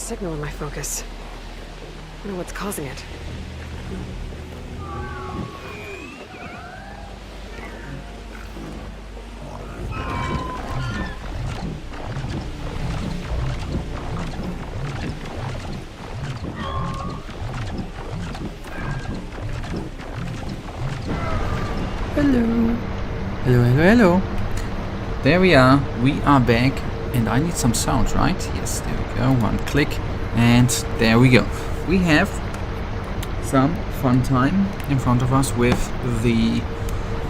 signal in my focus. I wonder what's causing it. Hello. Hello, hello, hello. There we are. We are back. And I need some sound, right? Yes, there we go. One click. And there we go. We have some fun time in front of us with the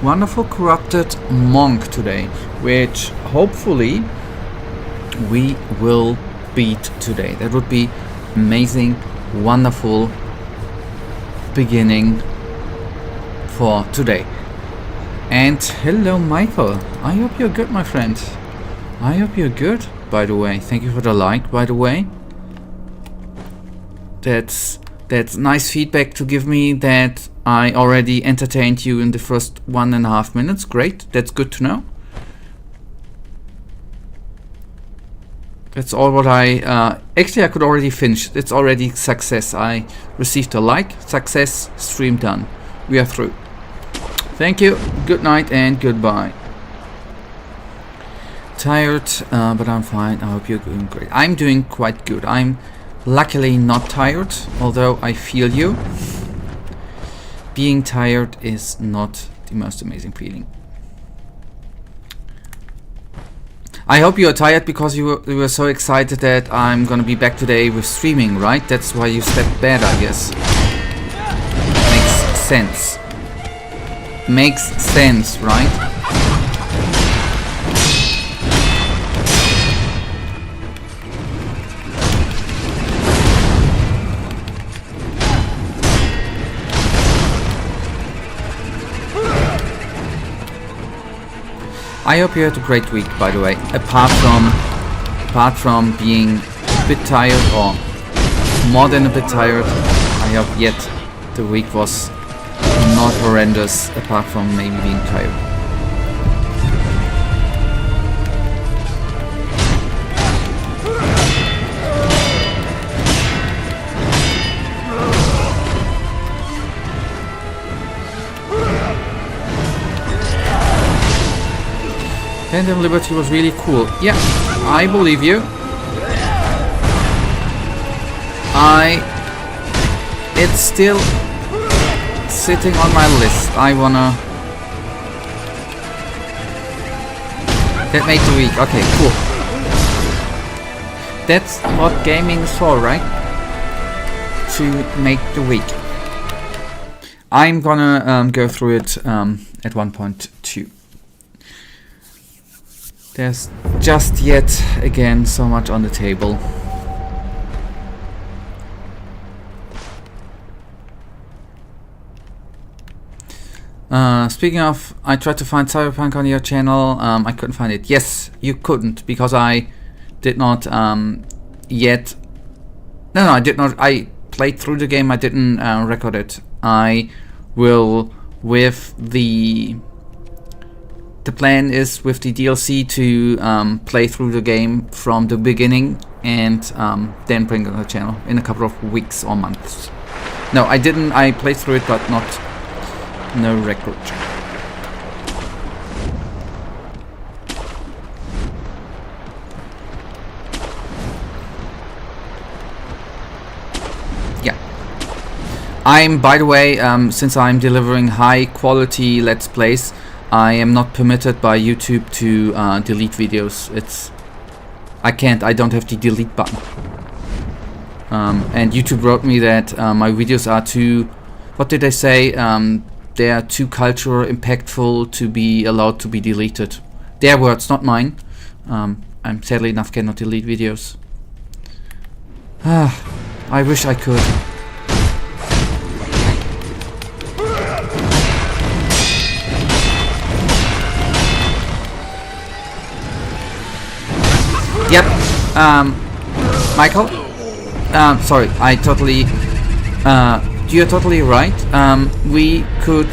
wonderful corrupted monk today, which hopefully we will beat today. That would be amazing, wonderful beginning for today. And hello, Michael. I hope you're good, my friend. I hope you're good, by the way. Thank you for the like, by the way. That's nice feedback to give me that I already entertained you in the first 1.5 minutes. Great, that's good to know. That's all what I... actually, I could already finish. It's already success. I received a like. Success. Stream done. We are through. Thank you. Good night and goodbye. Tired, but I'm fine. I hope you're doing great. I'm doing quite good. I'm luckily not tired, although I feel you. Being tired is not the most amazing feeling. I hope you are tired because you were so excited that I'm gonna be back today with streaming, right? That's why you stepped bed, I guess. Makes sense. Makes sense, right? I hope you had a great week, by the way. Apart from being a bit tired, or more than a bit tired, I hope yet the week was not horrendous, apart from maybe being tired. Phantom Liberty was really cool. Yeah, I believe you. It's still sitting on my list. I wanna... That made the week. Okay, cool. That's what gaming is for, right? To make the week. I'm gonna go through it at 1.2. There's just yet again so much on the table. Speaking of, I tried to find Cyberpunk on your channel. I couldn't find it. Yes, you couldn't because I did not yet. No, I did not. I played through the game. I didn't record it. I will with the. The plan is with the DLC to play through the game from the beginning and then bring it on the channel in a couple of weeks or months. No, I didn't. I played through it, but no record. Yeah. I'm, by the way, since I'm delivering high quality Let's Plays, I am not permitted by YouTube to delete videos. I can't. I don't have the delete button. And YouTube wrote me that my videos are too... What did they say? They are too cultural, impactful to be allowed to be deleted. Their words, not mine. I'm sadly enough cannot delete videos. I wish I could. Yep. Michael? Sorry, I totally... you're totally right. We could...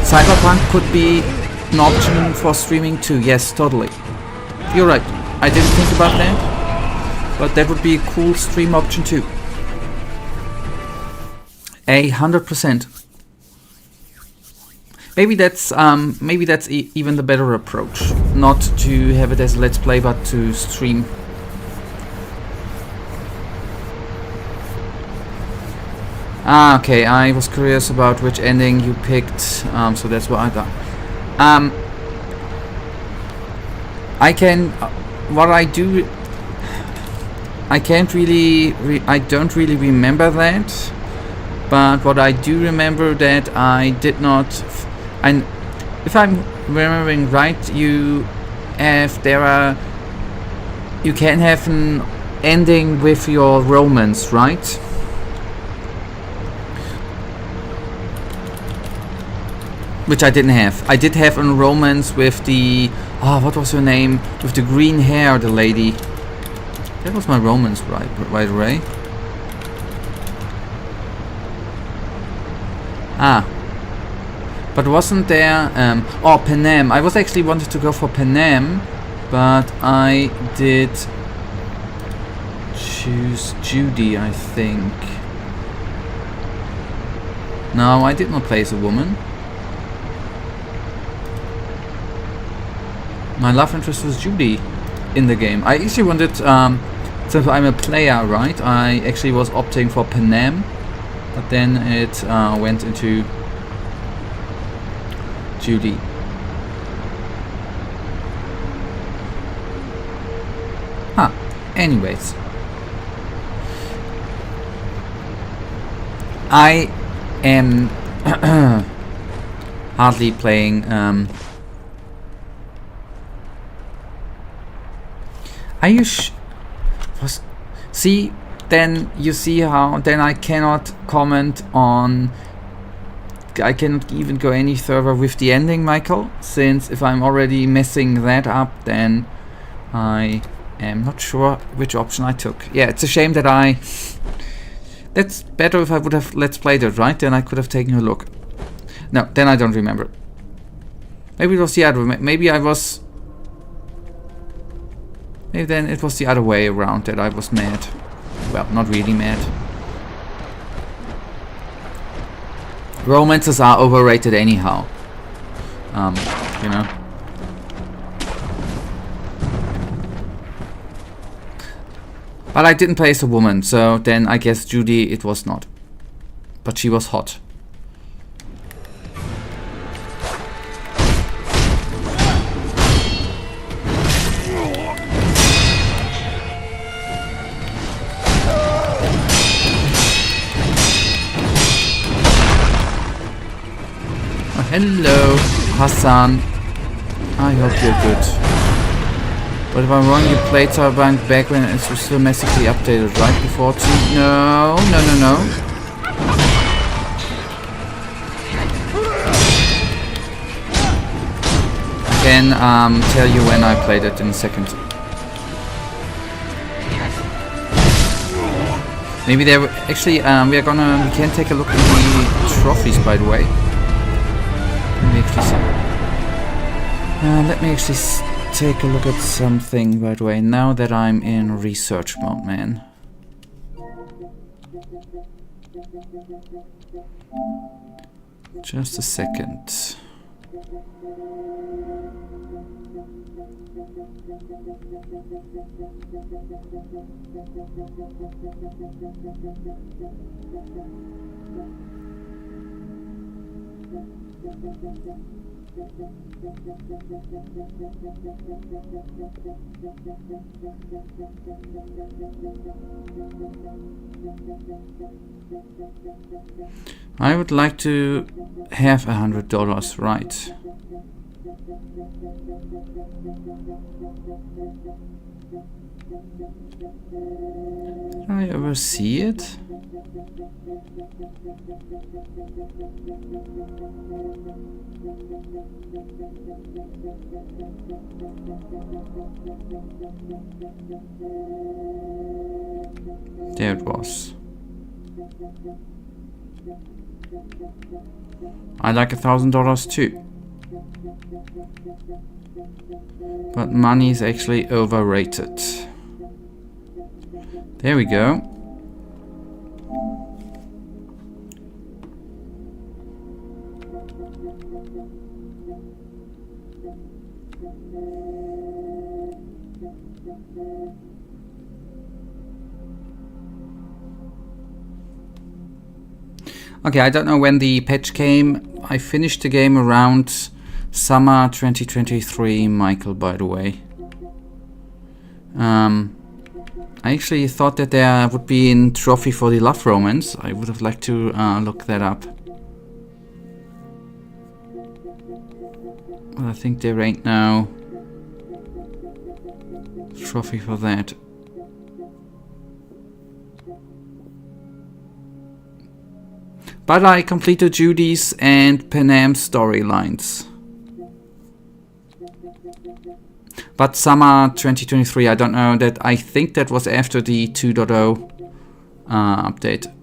Cyberpunk could be an option for streaming too. Yes, totally. You're right. I didn't think about that. But that would be a cool stream option too. 100%. Maybe that's even the better approach. Not to have it as a let's play, but to stream. Ah, okay. I was curious about which ending you picked, so that's what I thought. I can. What I do. I can't really. I don't really remember that. But what I do remember that I did not. And if I'm remembering right, you can have an ending with your romance, right? Which I didn't have. I did have a romance with the what was her name? With the green hair, the lady. That was my romance, right away. But wasn't there Panem. I was actually wanted to go for Panem, but I did choose Judy, I think. No, I did not play as a woman. My love interest was Judy in the game. I actually wanted, since I'm a player, right? I actually was opting for Panem, but then it went into Judy. Anyways. I am hardly playing are you see, then you see how then I cannot comment on. I cannot even go any further with the ending, Michael, since if I'm already messing that up, then I am not sure which option I took. Yeah, it's a shame that that's better if I would have let's played it, right? Then I could have taken a look. No, then I don't remember. Maybe it was the other way. Maybe then it was the other way around that I was mad. Well, not really mad. Romances are overrated anyhow. You know. But I didn't play as a woman, so then I guess Judy it was not. But she was hot. Hello, Hassan. I hope you're good. But if I'm wrong, you played Cyberpunk back when it was still massively updated, right? Before 2? No. I can tell you when I played it in a second. Maybe they were actually. We can take a look at the trophies, by the way. Let me actually take a look at something, by the way, now that I'm in research mode, man. Just a second. I would like to have $100, right? Did I ever see it? There it was. I like $1,000 too. But money is actually overrated. There we go. Okay, I don't know when the patch came. I finished the game around summer 2023, Michael, by the way. I actually thought that there would be a trophy for the love romance. I would have liked to look that up. But I think there ain't no trophy for that. But I completed Judy's and Panam's storylines. But summer 2023, I don't know, that I think that was after the 2.0 update.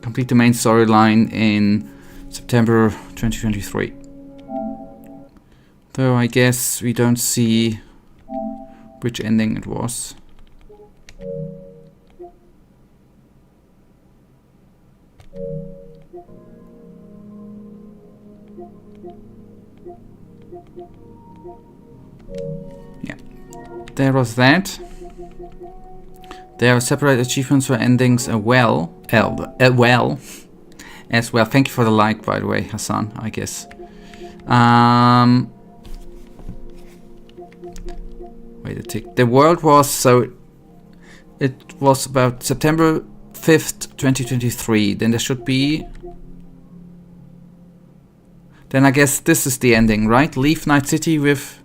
Complete the main storyline in September 2023. Though I guess we don't see which ending it was. Yeah, there was that. There are separate achievements for endings as well. As well. Thank you for the like, by the way, Hassan, I guess. Wait a tick. The world was so. It was about September 5th, 2023. Then there should be. Then I guess this is the ending, right? Leave Night City with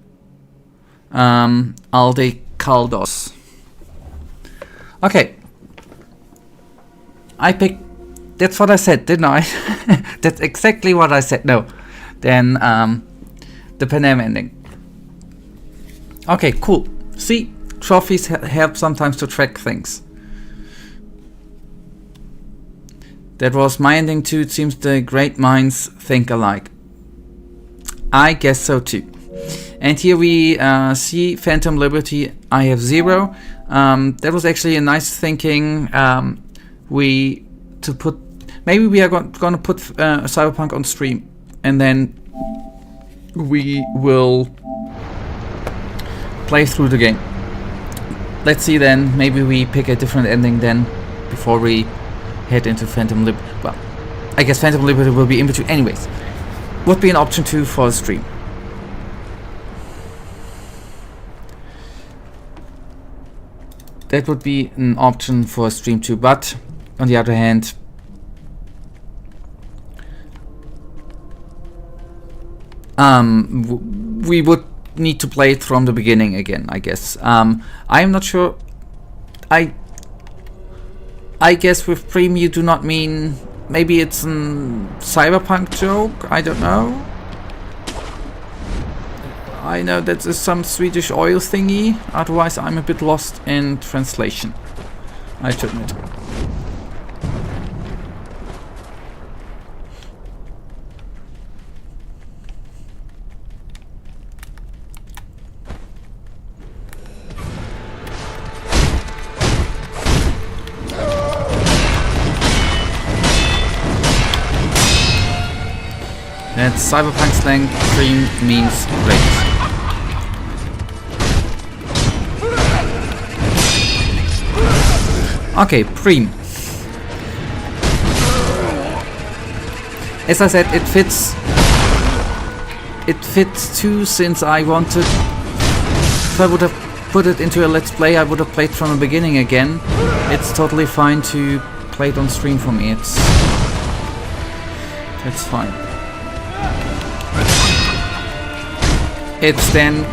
Alde Kaldos. Okay. I picked. That's what I said, didn't I? That's exactly what I said. No. Then the Panam ending. Okay, cool. See, trophies help sometimes to track things. That was my ending too. It seems the great minds think alike. I guess so too. And here we see Phantom Liberty. I have 0. That was actually a nice thinking. Maybe we are gonna put Cyberpunk on stream, and then we will play through the game. Let's see then. Maybe we pick a different ending then before we head into Phantom Liberty. Well, I guess Phantom Liberty will be in between. Anyways, would be an option too for a stream. That would be an option for a stream too, but on the other hand, we would need to play it from the beginning again, I guess. I'm not sure. I guess with Preem you do not mean, maybe it's a cyberpunk joke, I don't know. I know that is some Swedish oil thingy, otherwise I'm a bit lost in translation, I have to admit. That's cyberpunk slang. Cream means great. Okay, Preem. As I said, it fits. It fits too, since I wanted. If I would have put it into a let's play, I would have played from the beginning again. It's totally fine to play it on stream for me. It's fine. It's then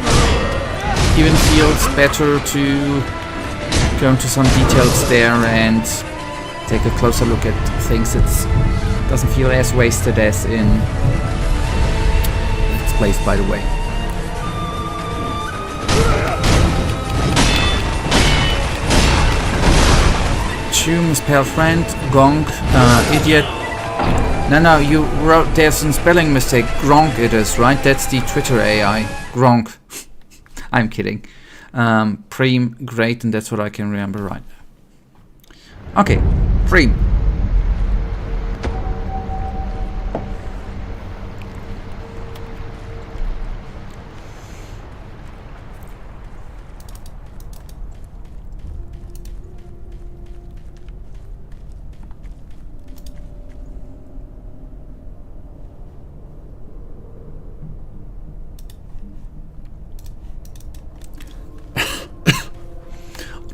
even feels better to go into some details there and take a closer look at things. It doesn't feel as wasted as in Let's Plays, by the way. Choom's pale friend, Gronk, idiot. No, you wrote, there's a spelling mistake. Gronk it is, right? That's the Twitter AI. Gronk. I'm kidding. Preem, great, and that's what I can remember right now. Okay, Preem.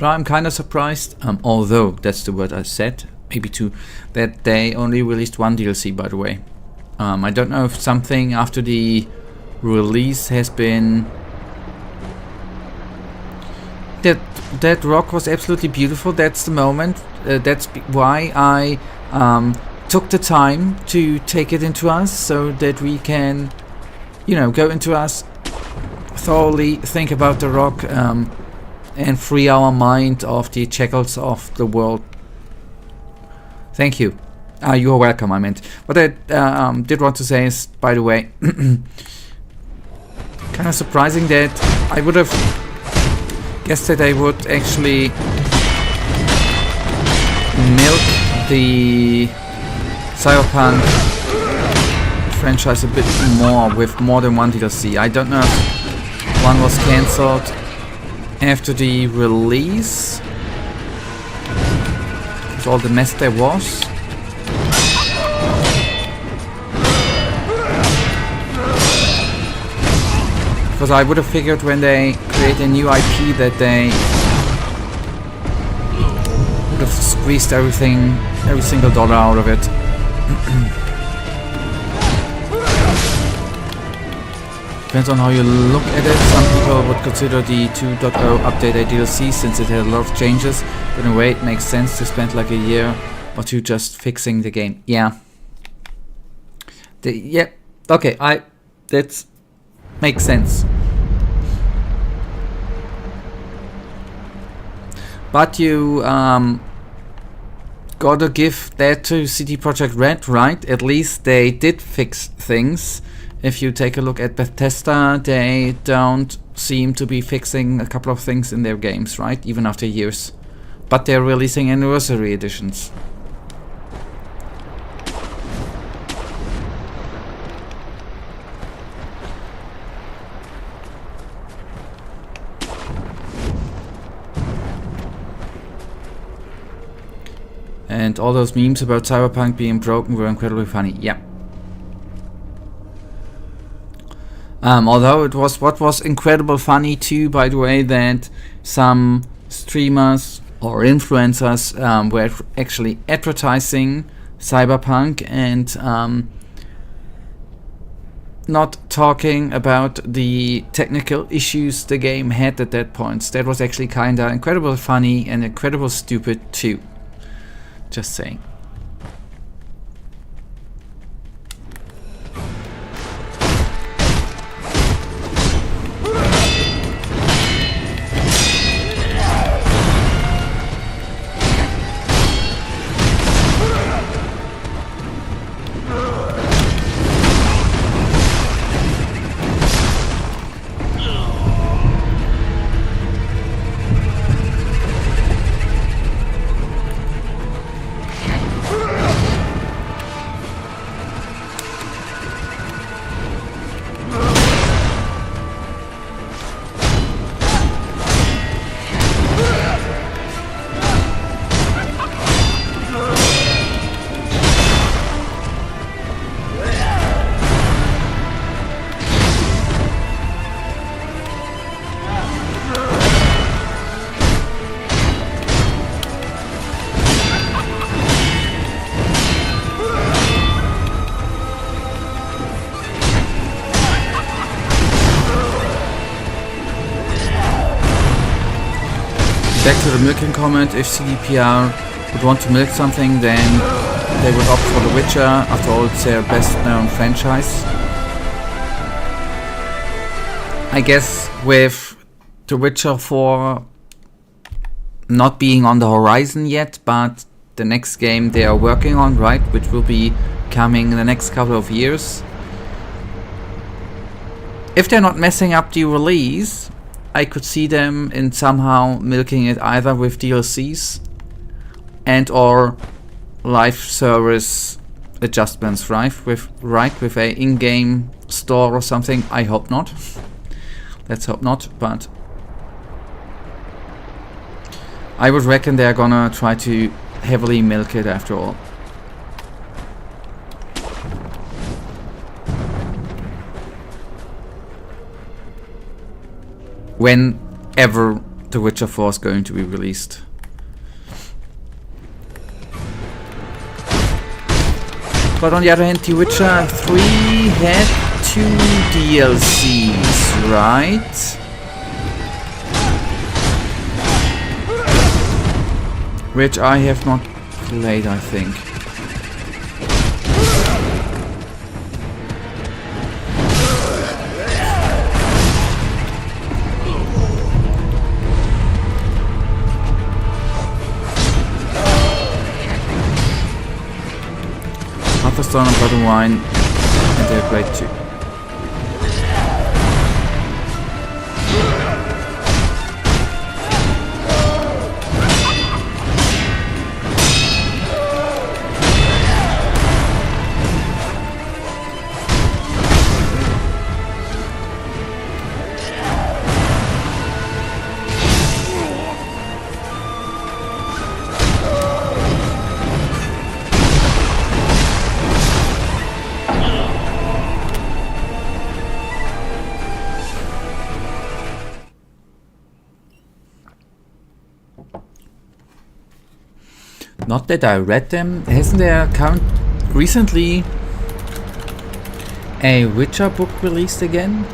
But I'm kind of surprised, although that's the word I said, maybe two, that they only released one DLC, by the way. I don't know if something after the release has been... That rock was absolutely beautiful. That's the moment. That's why I took the time to take it into us, so that we can, you know, go into us, thoroughly think about the rock, and free our mind of the shackles of the world. Thank you. You are welcome, I meant. What I did want to say is, by the way, kind of surprising that I would have guessed that I would actually milk the Cyberpunk franchise a bit more with more than one DLC. I don't know if one was cancelled after the release, with all the mess there was. Because I would have figured when they create a new IP that they would have squeezed everything, every single dollar out of it. Depends on how you look at it. Some people would consider the 2.0 update a DLC since it had a lot of changes, but in a way it makes sense to spend like a year or two just fixing the game. Yeah. Okay, that makes sense. But you gotta give that to CD Projekt Red, right? At least they did fix things. If you take a look at Bethesda, they don't seem to be fixing a couple of things in their games, right? Even after years. But they're releasing anniversary editions. And all those memes about Cyberpunk being broken were incredibly funny. Yeah. Although it was what was incredibly funny too, by the way, that some streamers or influencers were actually advertising Cyberpunk and not talking about the technical issues the game had at that point. That was actually kinda incredibly funny and incredibly stupid too. Just saying. Back to the milking comment, if CDPR would want to milk something, then they would opt for The Witcher. After all, it's their best known franchise. I guess with The Witcher 4 not being on the horizon yet, but the next game they are working on, right, which will be coming in the next couple of years. If they're not messing up the release, I could see them in somehow milking it either with DLCs and or live service adjustments, right? With a in-game store or something. I hope not. Let's hope not, but I would reckon they're gonna try to heavily milk it after all. Whenever The Witcher 4 is going to be released. But on the other hand, The Witcher 3 had 2 DLCs, right? Which I have not played, I think. Stone and Blood and Wine, and they're great too. Not that I read them. Hasn't there recently a Witcher book released again?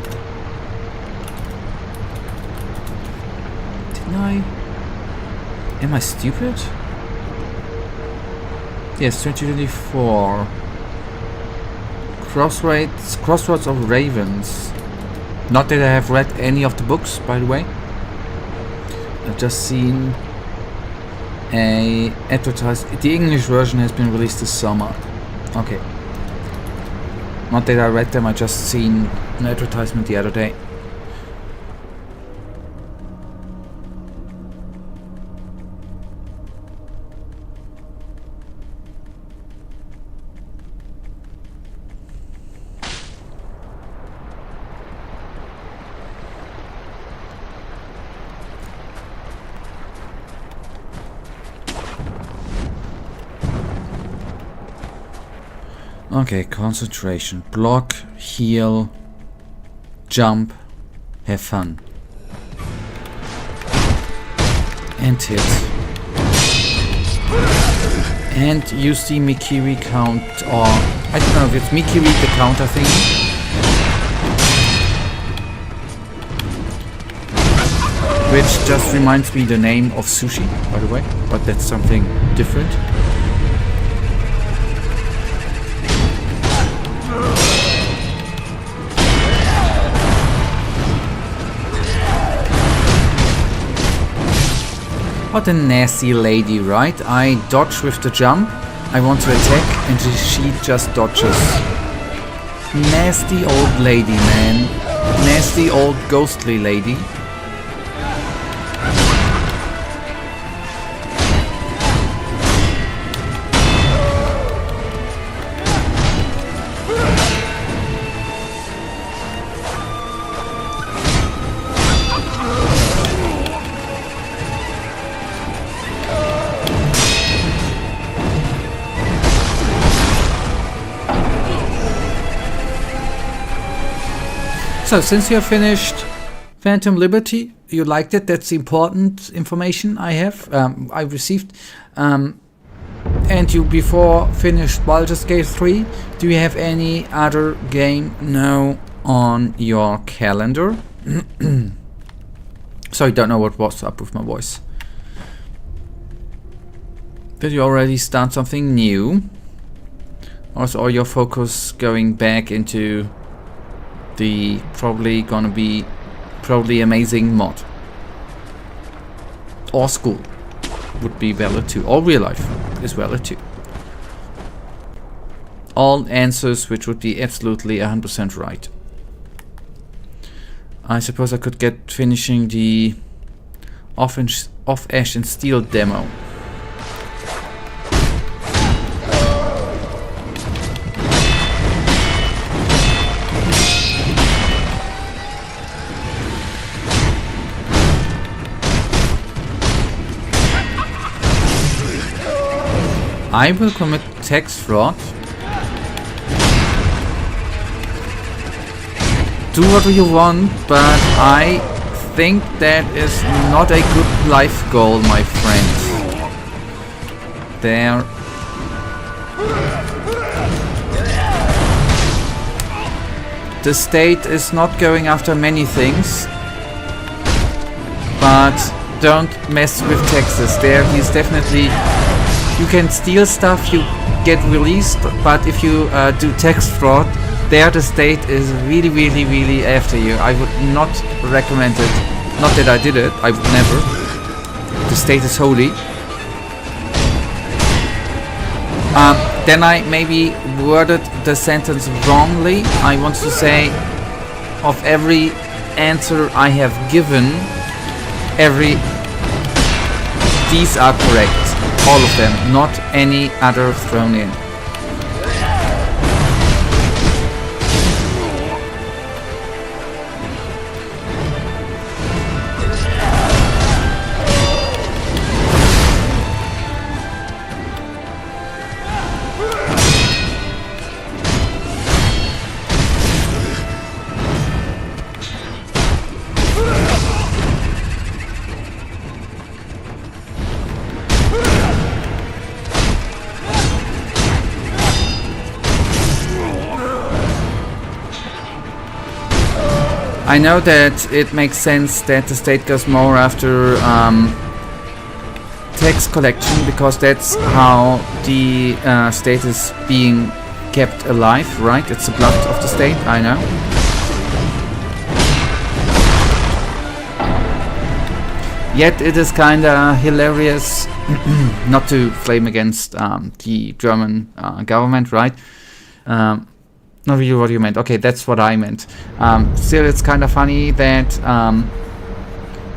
Didn't I? Am I stupid? Yes, 2024. Crossroads of Ravens. Not that I have read any of the books, by the way. I've just seen a advertised. The English version has been released this summer. Okay. Not that I read them, I just seen an advertisement the other day. Okay, concentration. Block, heal, jump, have fun. And hit. And use the Mikiri count, or I don't know if it's Mikiri the counter thing. Which just reminds me the name of sushi, by the way, but that's something different. What a nasty lady, right? I dodge with the jump, I want to attack, and she just dodges. Nasty old lady, man. Nasty old ghostly lady. So, since you have finished Phantom Liberty, you liked it, that's the important information I have, I received, and you before finished Baldur's Gate 3, do you have any other game now on your calendar? Sorry, don't know what's up with my voice. Did you already start something new? Also, are your focus going back into the probably amazing mod? Or school would be valid too. Or real life is valid too. All answers which would be absolutely 100% right. I suppose I could get finishing the Off Ash and Steel demo. I will commit tax fraud. Do what you want, but I think that is not a good life goal, my friend. There. The state is not going after many things, but don't mess with taxes. There, he's definitely... You can steal stuff, you get released, but if you do tax fraud, there the state is really, really, really after you. I would not recommend it. Not that I did it, I would never. The state is holy. Then I maybe worded the sentence wrongly. I want to say, of every answer I have given, these are correct. All of them, not any other thrown in. I know that it makes sense that the state goes more after tax collection, because that's how the state is being kept alive, right? It's the blood of the state, I know. Yet it is kinda hilarious, not to flame against the German government, right? Not really what you meant. Okay, that's what I meant. Still, it's kind of funny that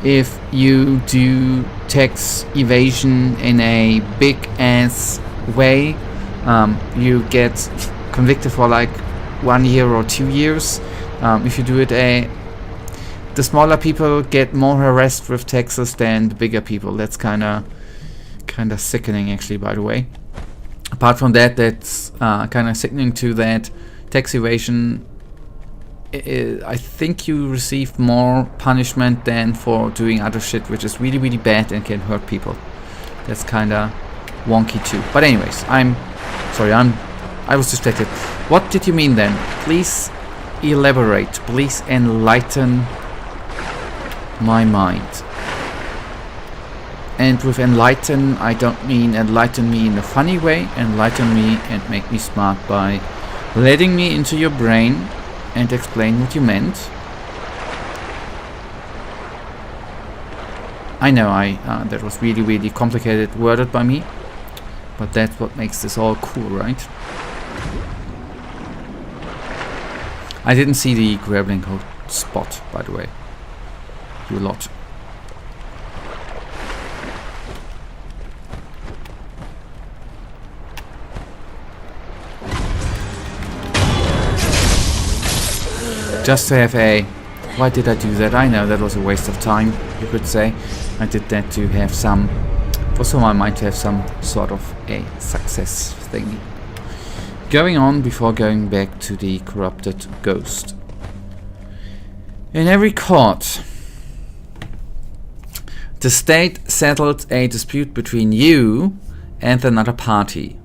if you do tax evasion in a big ass way, you get convicted for like 1 year or 2 years. If you do it the smaller people get more harassed with taxes than the bigger people. That's kind of sickening, actually, by the way. Apart from that, that's kind of sickening too, that tax evasion, I think you receive more punishment than for doing other shit, which is really, really bad and can hurt people. That's kind of wonky too. But anyways, I was distracted. What did you mean then? Please elaborate. Please enlighten my mind. And with enlighten, I don't mean enlighten me in a funny way. Enlighten me and make me smart by letting me into your brain and explain what you meant. I know that was really, really complicated worded by me, but that's what makes this all cool, right? I didn't see the grappling hook spot, by the way. You lot. Just to have a... Why did I do that? I know that was a waste of time, you could say. I did that to have some... Also my mind to have some sort of a success thingy going on before going back to the corrupted ghost. In every court, the state settled a dispute between you and another party.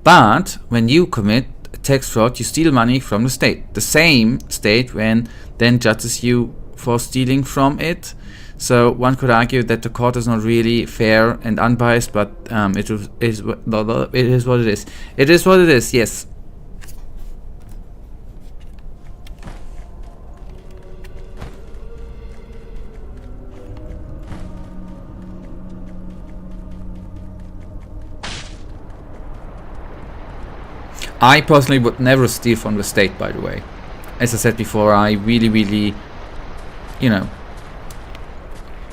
But when you commit tax fraud, you steal money from the state. The same state then judges you for stealing from it. So one could argue that the court is not really fair and unbiased, but it is what it is. It is what it is, yes. I personally would never steal from the state, by the way. As I said before, I really, really you know,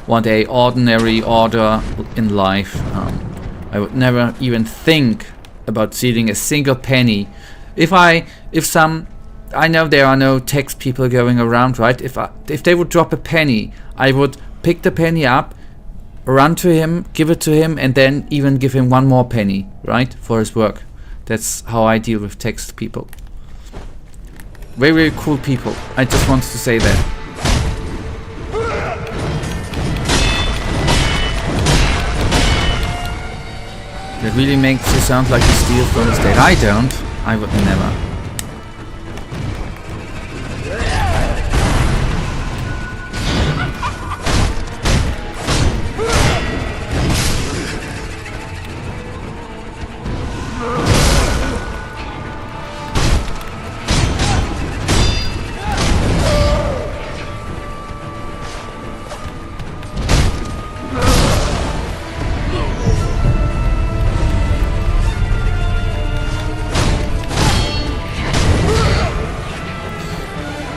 want a ordinary order in life. I would never even think about stealing a single penny. I know there are no tax people going around, right? If they would drop a penny, I would pick the penny up, run to him, give it to him, and then even give him one more penny, right, for his work. That's how I deal with tax people. Very, very cool people. I just wanted to say that. That really makes you sound like you steal from the state. I don't. I would never.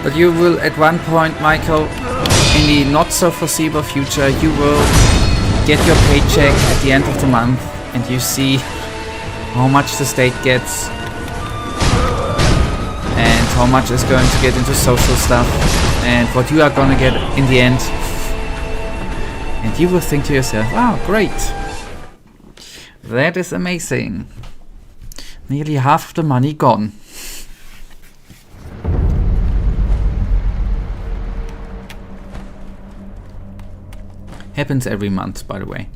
But you will at one point, Michael, in the not so foreseeable future, you will get your paycheck at the end of the month and you see how much the state gets and how much is going to get into social stuff and what you are going to get in the end. And you will think to yourself, wow, great. That is amazing. Nearly half of the money gone. Happens every month, by the way.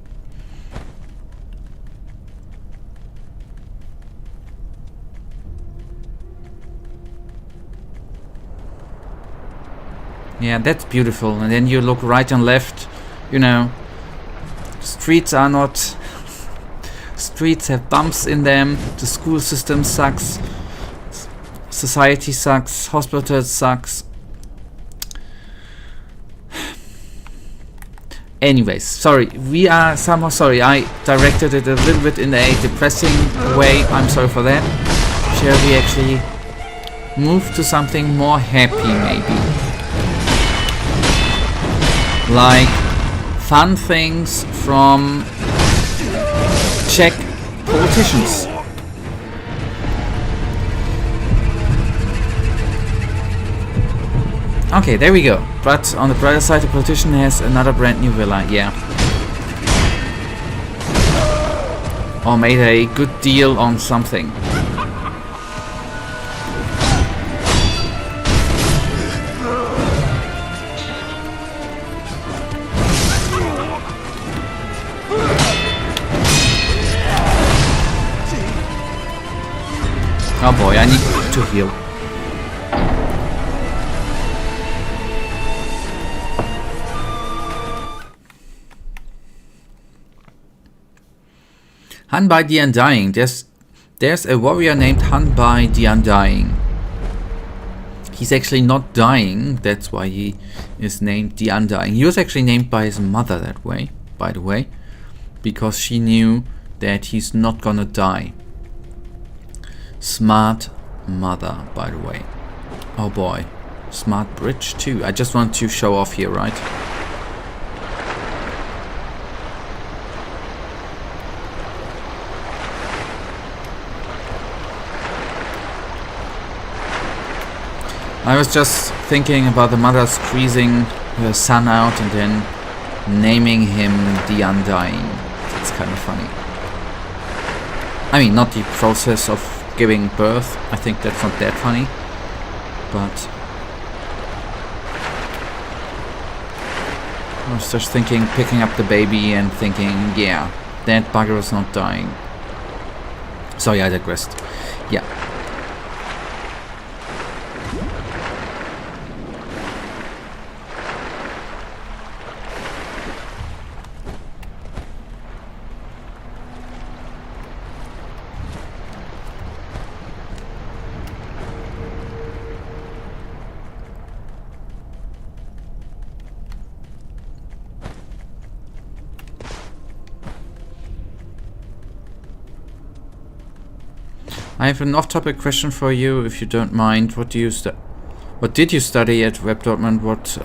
Yeah, that's beautiful. And then you look right and left, you know, streets are not... Streets have bumps in them, the school system sucks, society sucks, hospitals sucks. Anyways, sorry, I directed it a little bit in a depressing way, I'm sorry for that. Shall we actually move to something more happy, maybe? Like fun things from Czech politicians. Okay, there we go. But on the brighter side, the politician has another brand new villa, yeah. Or made a good deal on something. Oh boy, I need to heal. Han by the Undying. There's a warrior named Han by the Undying. He's actually not dying, that's why he is named the Undying. He was actually named by his mother that way, by the way, because she knew that he's not gonna die. Smart mother, by the way. Oh boy. Smart bridge too. I just want to show off here, right? I was just thinking about the mother squeezing her son out and then naming him the Undying. It's kind of funny. I mean, not the process of giving birth. I think that's not that funny. But I was just thinking, picking up the baby and thinking, yeah, that bugger is not dying. Sorry, I digressed. Yeah. I have an off-topic question for you, if you don't mind. What did you study at Web Dortmund? What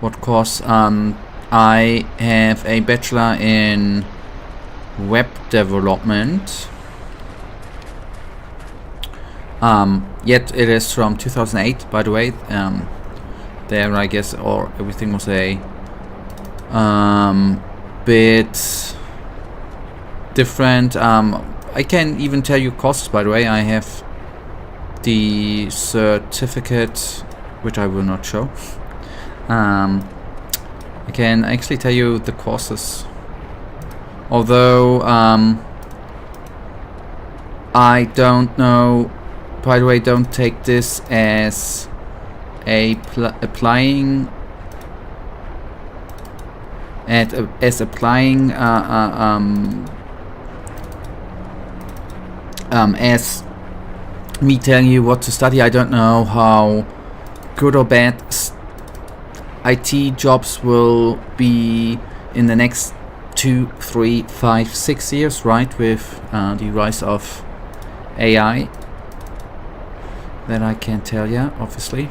what course? I have a bachelor in web development. Yet it is from 2008, by the way. There, I guess, or everything was a bit different. I can even tell you costs, by the way. I have the certificate, which I will not show. I can actually tell you the courses, although I don't know. By the way, don't take this as applying as me telling you what to study. I don't know how good or bad IT jobs will be in the next 2, 3, 5, 6 years, right, with the rise of AI. That I can't tell you, obviously.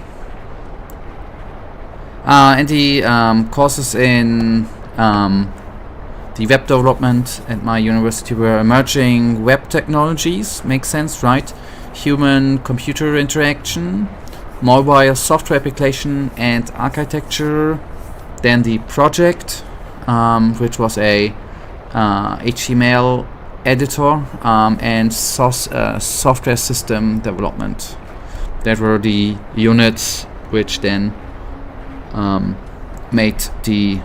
And the courses in the web development at my university were emerging web technologies. Makes sense, right? Human-computer interaction, mobile software application and architecture. Then the project, which was a HTML editor, and software system development. That were the units which then made the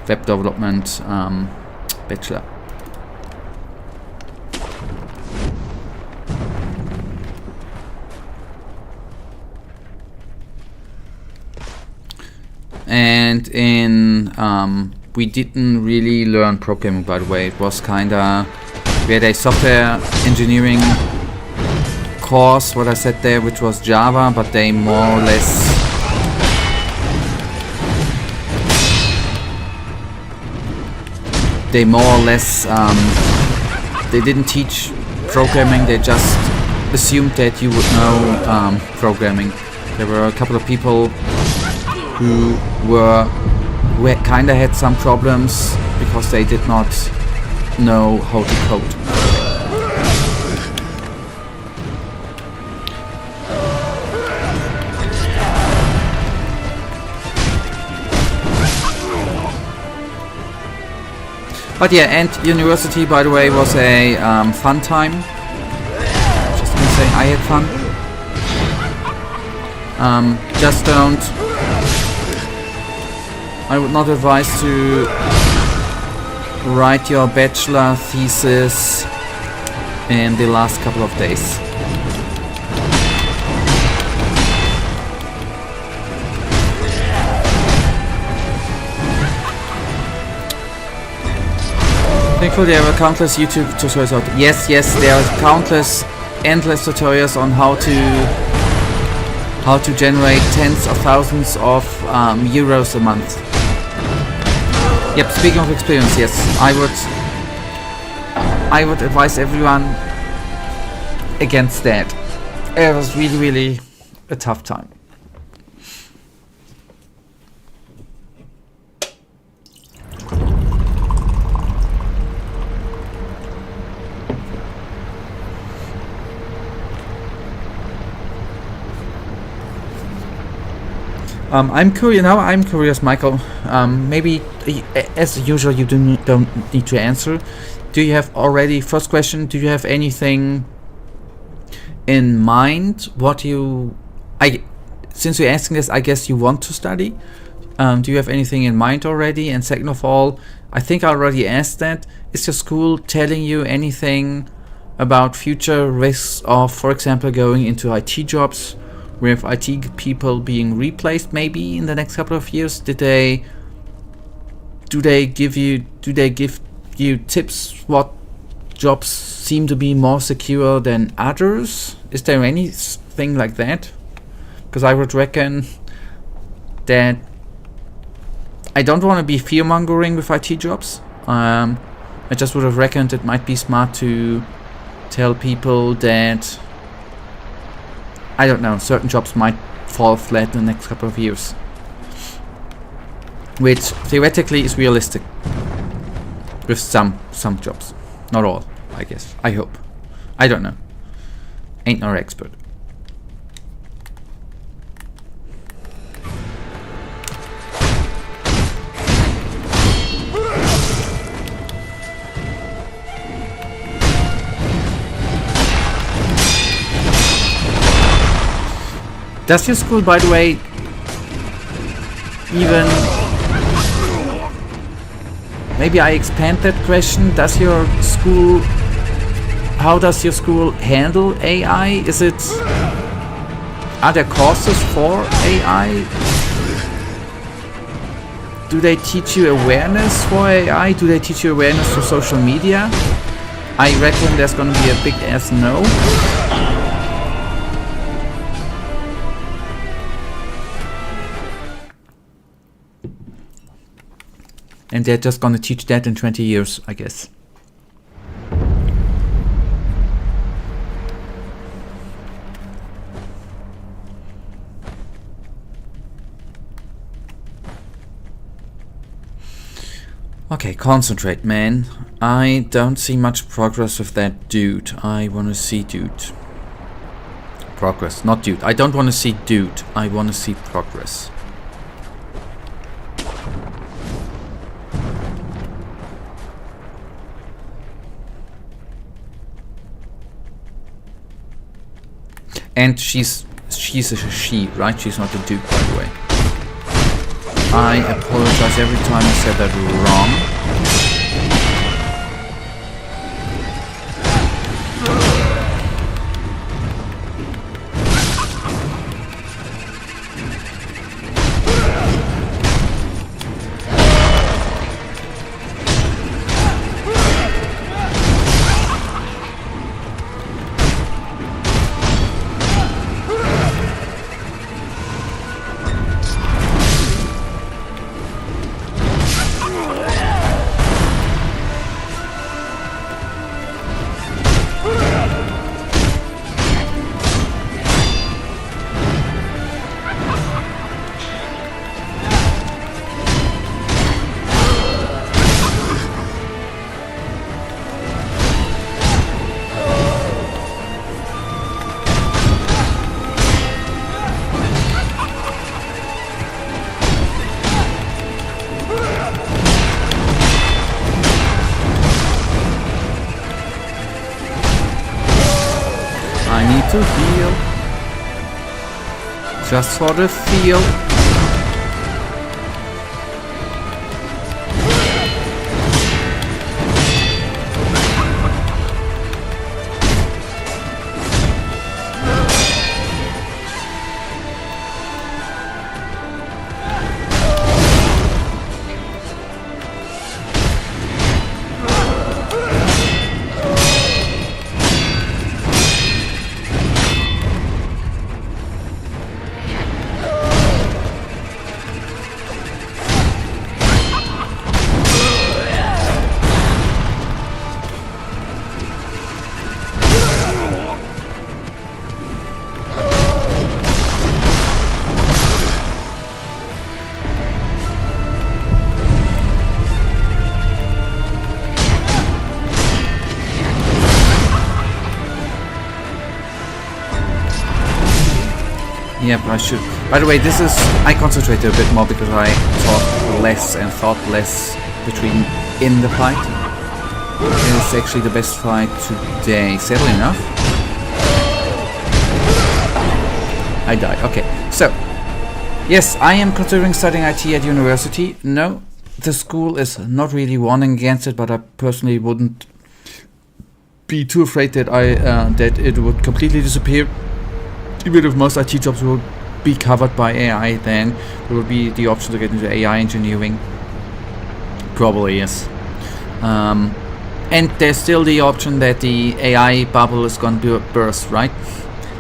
web development bachelor. And in we didn't really learn programming, by the way. It was kinda, we had a software engineering course, what I said there, which was Java, but they more or less they didn't teach programming. They just assumed that you would know programming. There were a couple of people who kinda had some problems because they did not know how to code. But yeah, and university, by the way, was a fun time. Just gonna say, I had fun. Just don't. I would not advise to write your bachelor thesis in the last couple of days. Thankfully, there were countless YouTube tutorials out. Yes, there are countless, endless tutorials on how to generate tens of thousands of euros a month. Yep. Speaking of experience, yes, I would advise everyone against that. It was really, really a tough time. I'm curious, Michael. Maybe, as usual, you don't need to answer. Do you have already? First question: do you have anything in mind? Since you're asking this, I guess you want to study. Do you have anything in mind already? And second of all, I think I already asked that. Is your school telling you anything about future risks of, for example, going into IT jobs? With IT people being replaced maybe in the next couple of years? Do they give you tips what jobs seem to be more secure than others? Is there anything like that? Because I would reckon that I don't want to be fear-mongering with IT jobs. I just would have reckoned it might be smart to tell people that, I don't know, certain jobs might fall flat in the next couple of years. which theoretically is realistic with some jobs, not all, I guess. I hope. I don't know. Ain't no expert. Does your school, by the way, even... Maybe I expand that question. Does your school... How does your school handle AI? Is it... Are there courses for AI? Do they teach you awareness for AI? Do they teach you awareness for social media? I reckon there's gonna be a big ass no. And they're just gonna teach that in 20 years, I guess. Okay, concentrate, man. I don't see much progress with that dude. I wanna see dude. Progress, not dude. I don't wanna see dude. I wanna see progress. And she's a she, right? She's not a dude, by the way. I apologize every time I said that wrong. To heal, just for the feel. Yep, I should. By the way, this is... I concentrated a bit more because I talked less and thought less between in the fight. It's actually the best fight today. Sadly enough. I died. Okay, so... Yes, I am considering studying IT at university. No, the school is not really warning against it, but I personally wouldn't be too afraid that that it would completely disappear. Even if most IT jobs will be covered by AI, then there will be the option to get into AI engineering. Probably, yes. And there's still the option that the AI bubble is going to burst, right?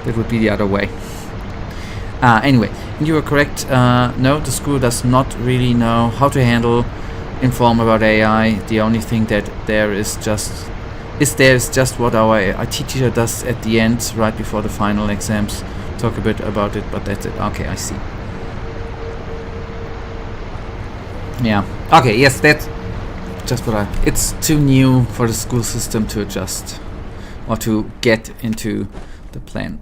That would be the other way. Anyway, you are correct. No, the school does not really know how to inform about AI. The only thing that there is just what our IT teacher does at the end, right before the final exams. Talk a bit about it, but that's it. Okay, I see. Yeah. Okay, yes, that's just what it's too new for the school system to adjust or to get into the plan.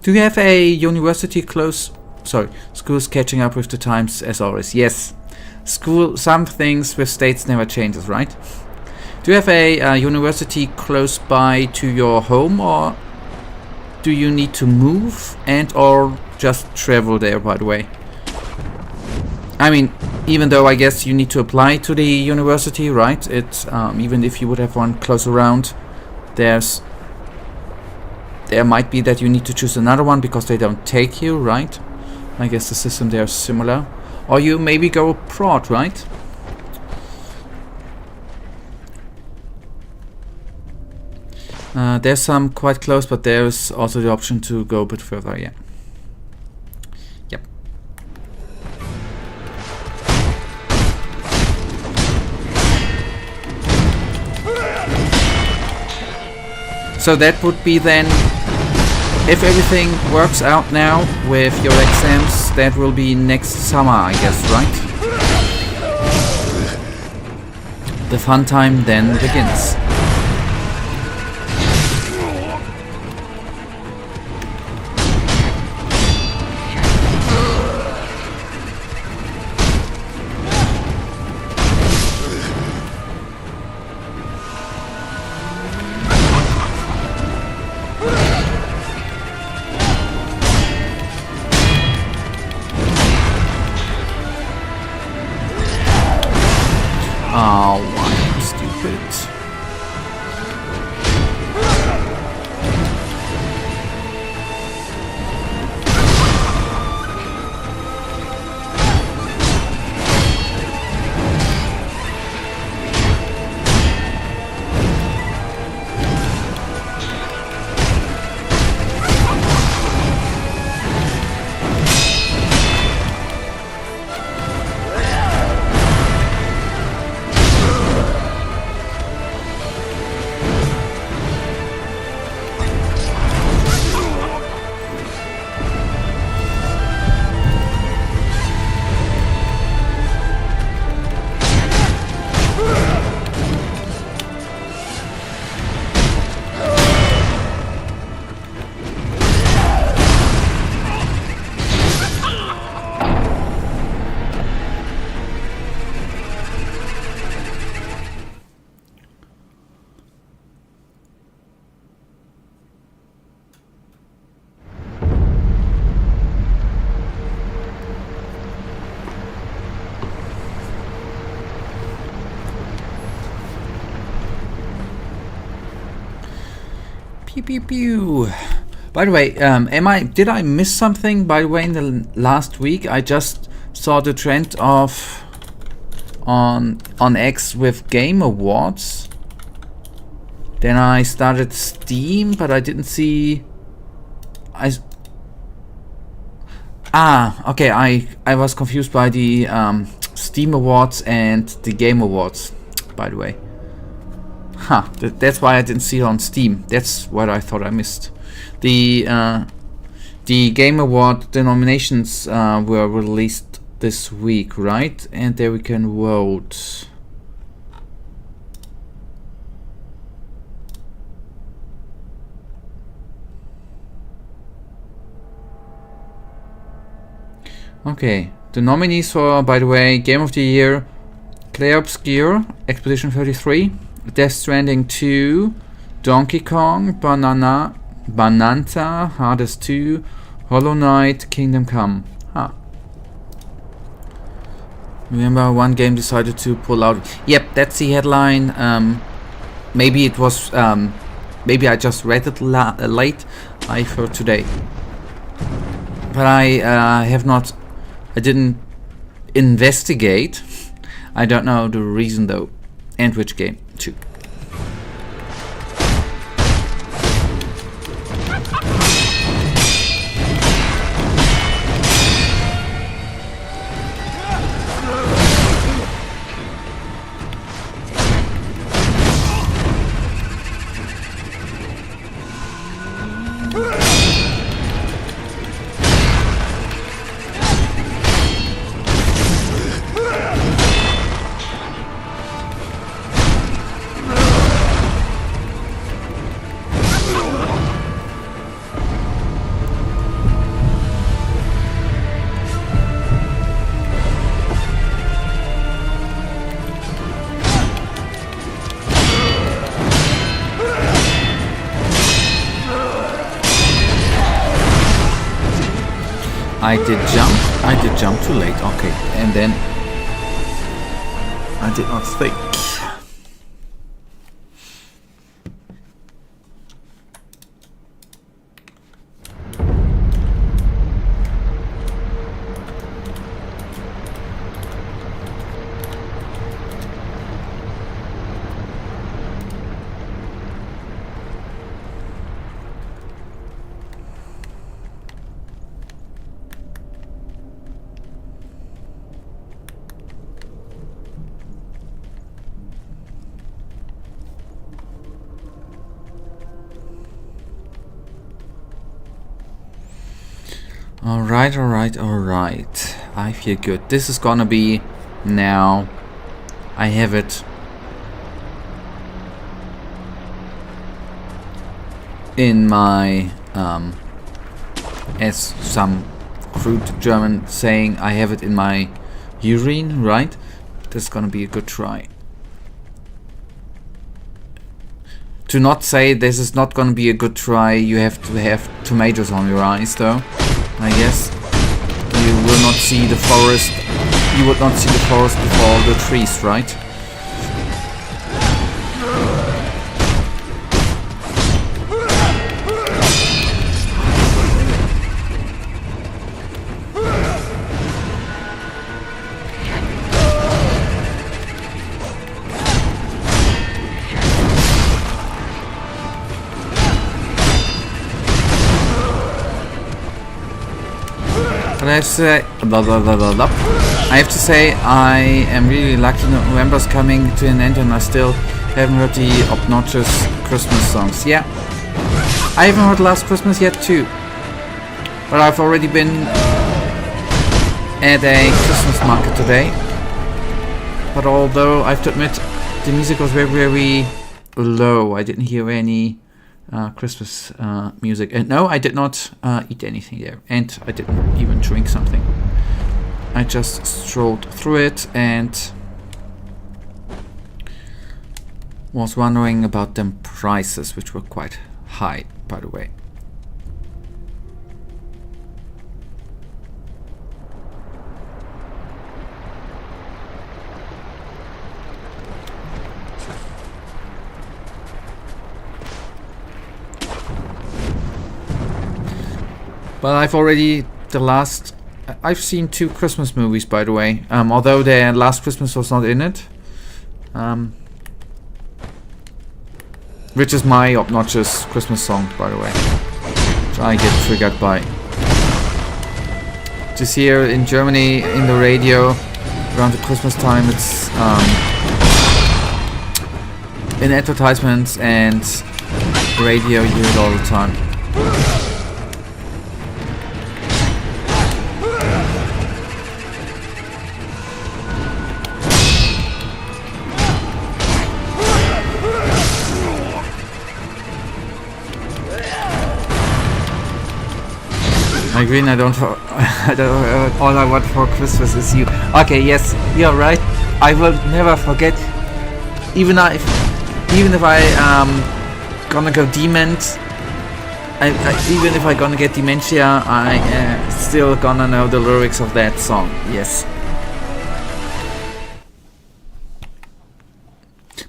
Do you have a university close? Sorry, schools catching up with the times as always. Yes, school. Some things with states never changes, right? Do you have a university close by to your home, or do you need to move and or just travel there? By the way, I mean, even though I guess you need to apply to the university, right? It's even if you would have one close around, there might be that you need to choose another one because they don't take you, right? I guess the system there is similar. Or you maybe go abroad, right? There's some quite close, but there's also the option to go a bit further, yeah. Yep. So that would be then, if everything works out now with your exams, that will be next summer, I guess, right? The fun time then begins. Oh, why stupid? Pew pew pew. By the way, did I miss something? By the way, in the last week, I just saw the trend of on X with Game Awards. Then I started Steam, but I didn't see. Okay. I was confused by the Steam Awards and the Game Awards. By the way. That's why I didn't see it on Steam. That's what I thought I missed. The Game Award denominations were released this week, right? And there we can vote. Okay, the nominees for, by the way, Game of the Year: Clair Obscure, Expedition 33, Death Stranding 2, Donkey Kong, Bonanza, Hades 2, Hollow Knight, Kingdom Come. Remember, one game decided to pull out. Yep, that's the headline. Maybe it was. Maybe I just read it late. I've heard today, but I have not. I didn't investigate. I don't know the reason though, and which game too. I did jump too late, okay. And then I did not think. Alright. I feel good. This is gonna be now. I have it in my as some crude German saying, I have it in my urine, right? This is gonna be a good try. To not say this is not gonna be a good try, you have to have tomatoes on your eyes though. I guess you will not see the forest. You would not see the forest with all the trees, right? But I have to say I am really lucky. November's coming to an end and I still haven't heard the obnoxious Christmas songs. Yeah, I haven't heard Last Christmas yet too, but I've already been at a Christmas market today. But although I have to admit the music was very, very low, I didn't hear any Christmas music. And no, I did not eat anything there, and I didn't even drink something. I just strolled through it and was wondering about them prices, which were quite high, by the way. But I've seen 2 Christmas movies, by the way. Although the Last Christmas was not in it. Which is my obnoxious Christmas song, by the way. Which I get triggered by. Just here in Germany, in the radio, around the Christmas time, it's in advertisements and radio, you hear it all the time. I agree, all I want for Christmas is you. Okay, yes, you're right. I will never forget. Even if I gonna go dement, even if I gonna get dementia, I still gonna know the lyrics of that song. Yes.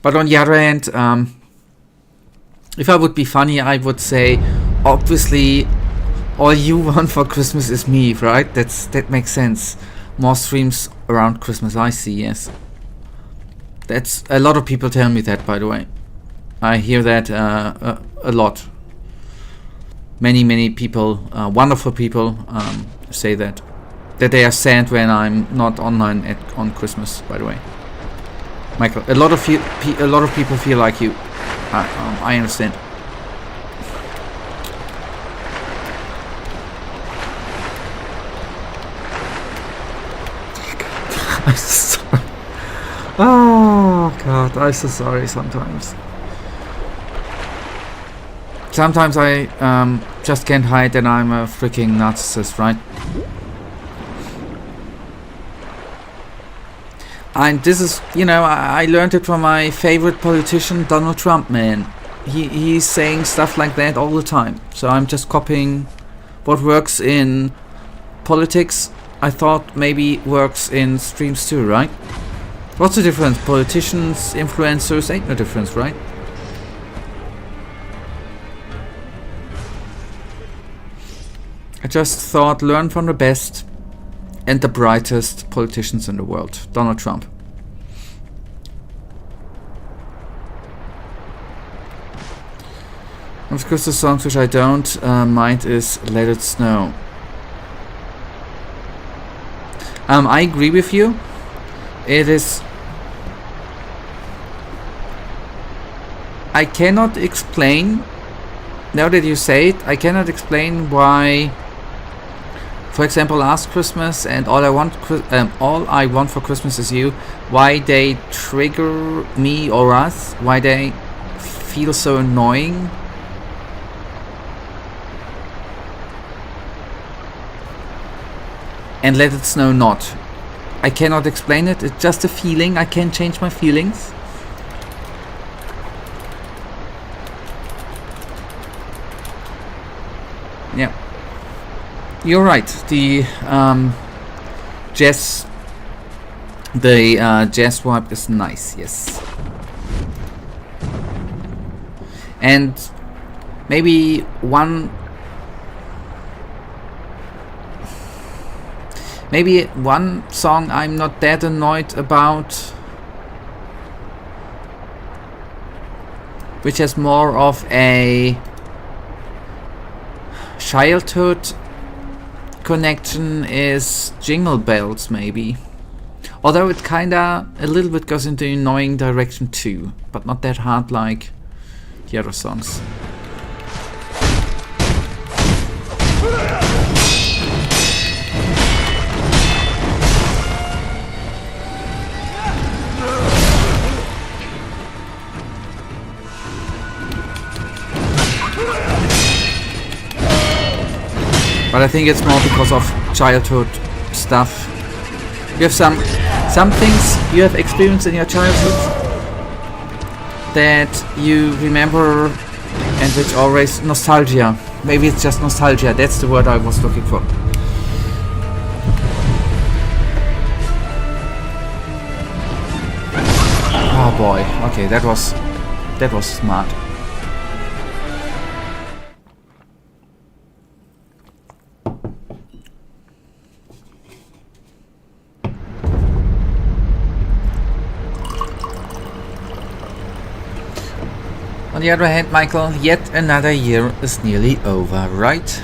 But on the other hand, if I would be funny, I would say, obviously, all you want for Christmas is me, right? That makes sense. More streams around Christmas, I see, yes. That's a lot of people tell me that, by the way. I hear that a lot. Many people, wonderful people, say that they are sad when I'm not online on Christmas, by the way. Michael, a lot of people feel like you. I understand. I'm so sorry. Oh God, I'm so sorry sometimes. Sometimes I just can't hide that I'm a freaking narcissist, right? And this is, I learned it from my favorite politician, Donald Trump, man. He's saying stuff like that all the time. So I'm just copying what works in politics, I thought maybe works in streams too, right? What's the difference? Politicians, influencers, ain't no difference, right? I just thought learn from the best and the brightest politicians in the world. Donald Trump. Of course, the songs which I don't mind is Let It Snow. I agree with you. It is... I cannot explain, now that you say it, I cannot explain why, for example, Last Christmas and All I Want for Christmas Is You, why they trigger me or us, why they feel so annoying. And Let It Snow not. I cannot explain it, it's just a feeling, I can't change my feelings. Yeah. You're right, the jazz vibe is nice, yes. And maybe one song I'm not that annoyed about, which has more of a childhood connection, is Jingle Bells, maybe. Although it kinda a little bit goes into annoying direction too, but not that hard like the other songs. But I think it's more because of childhood stuff. You have some things you have experienced in your childhood that you remember, and which always nostalgia. Maybe it's just nostalgia. That's the word I was looking for. Oh boy. Okay, that was smart. On the other hand, Michael, yet another year is nearly over, right?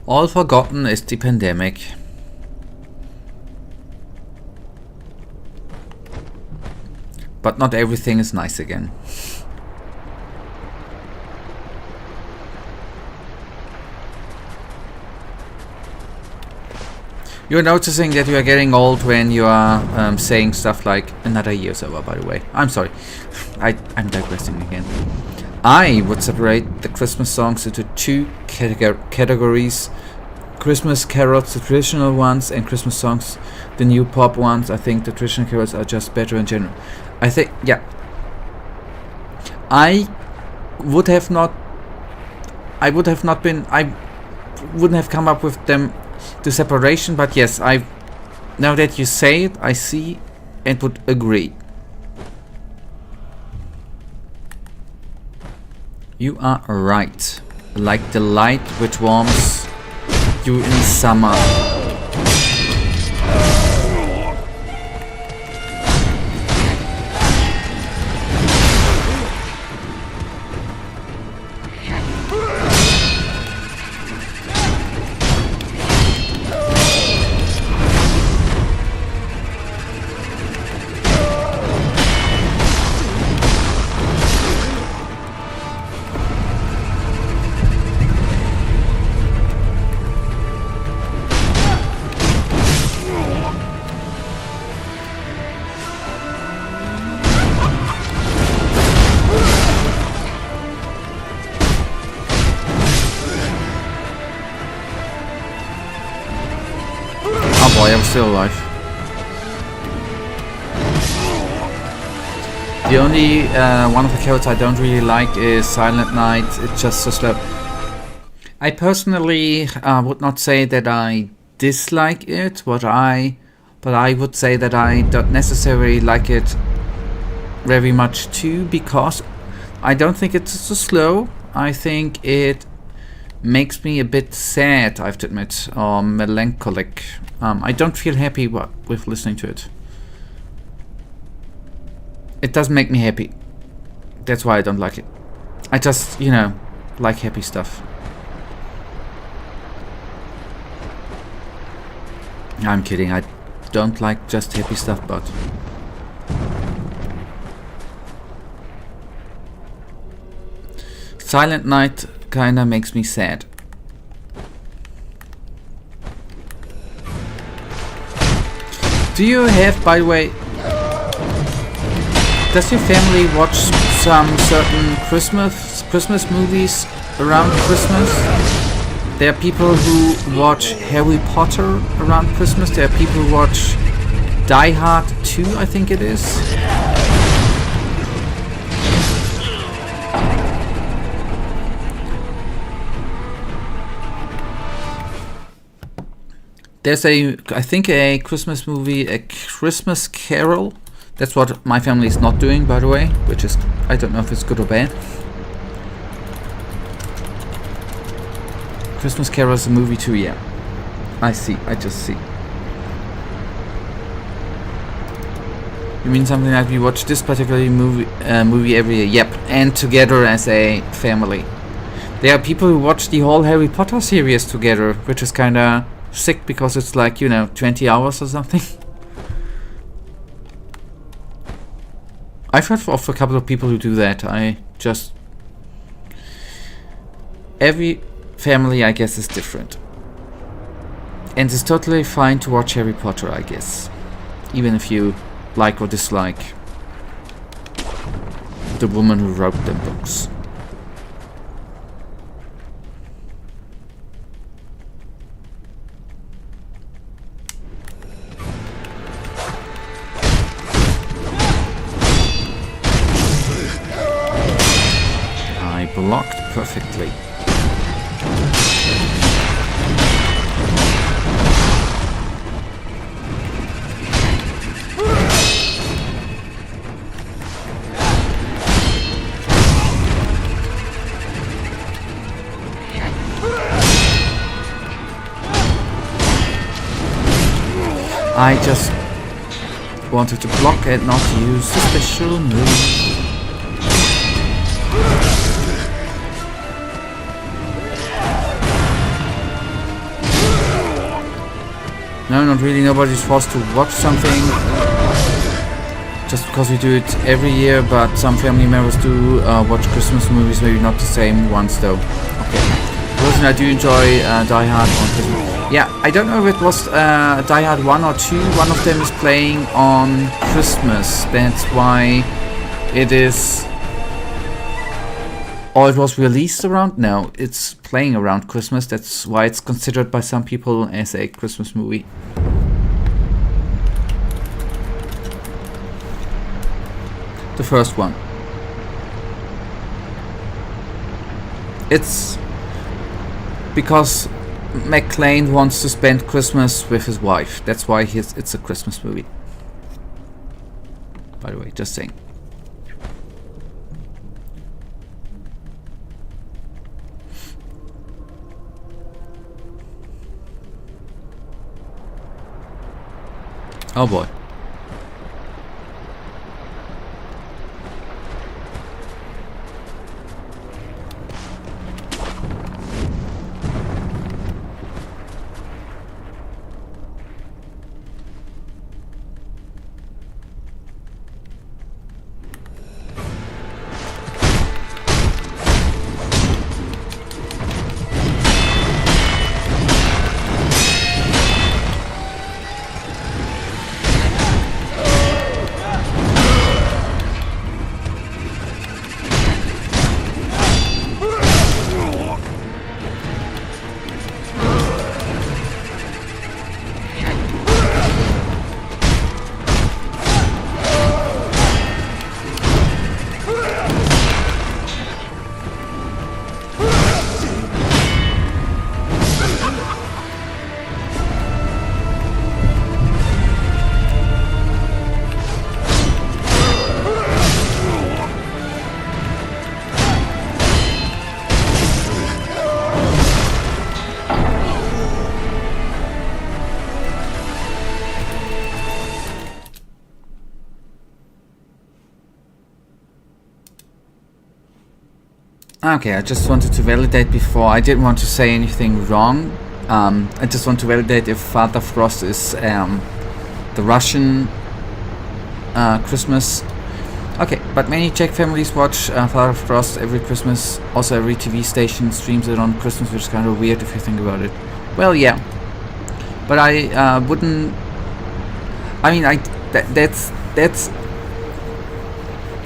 All forgotten is the pandemic. But not everything is nice again. You're noticing that you are getting old when you are saying stuff like another year's over, by the way. I'm sorry. I'm digressing again. I would separate the Christmas songs into two categories. Christmas carols, the traditional ones, and Christmas songs, the new pop ones. I think the traditional carols are just better in general. I think, yeah. I wouldn't have come up with them, the separation, but yes, now that you say it, I see and would agree. You are right. Like the light which warms you in summer. Oh boy, I'm still alive. The only one of the characters I don't really like is Silent Night. It's just so slow. I personally would not say that I dislike it, but I would say that I don't necessarily like it very much too, because I don't think it's so slow. I think it makes me a bit sad, I have to admit, or melancholic. I don't feel happy with listening to it. It doesn't make me happy. That's why I don't like it. I just, like happy stuff. I'm kidding. I don't like just happy stuff, but... Silent Night kinda makes me sad. Do you have, by the way... Does your family watch some certain Christmas movies around Christmas? There are people who watch Harry Potter around Christmas. There are people who watch Die Hard 2, I think it is. There's I think a Christmas movie, A Christmas Carol. That's what my family is not doing, by the way, which is, I don't know if it's good or bad. Christmas Carol is a movie too, yeah. I just see. You mean something like we watch this particular movie every year? Yep, and together as a family. There are people who watch the whole Harry Potter series together, which is kinda sick because it's like, 20 hours or something. I've heard of a couple of people who do that. Every family, I guess, is different. And it's totally fine to watch Harry Potter, I guess. Even if you like or dislike the woman who wrote them books. Blocked perfectly. I just wanted to block and not use the special move. No, not really. Nobody's forced to watch something just because we do it every year, but some family members do watch Christmas movies, maybe not the same ones though. Okay. Personally, I do enjoy Die Hard on Christmas. Yeah, I don't know if it was Die Hard 1 or 2. One of them is playing on Christmas. That's why it is... Or it was released around? No, it's playing around Christmas. That's why it's considered by some people as a Christmas movie. The first one. It's because acclaimed wants to spend Christmas with his wife. That's why it's a Christmas movie. By the way, just saying. Oh boy. Okay, I just wanted to validate before. I didn't want to say anything wrong. I just want to validate if Father Frost is the Russian Christmas. Okay, but many Czech families watch Father Frost every Christmas. Also, every TV station streams it on Christmas, which is kind of weird if you think about it. Well, yeah, but I wouldn't. I mean, that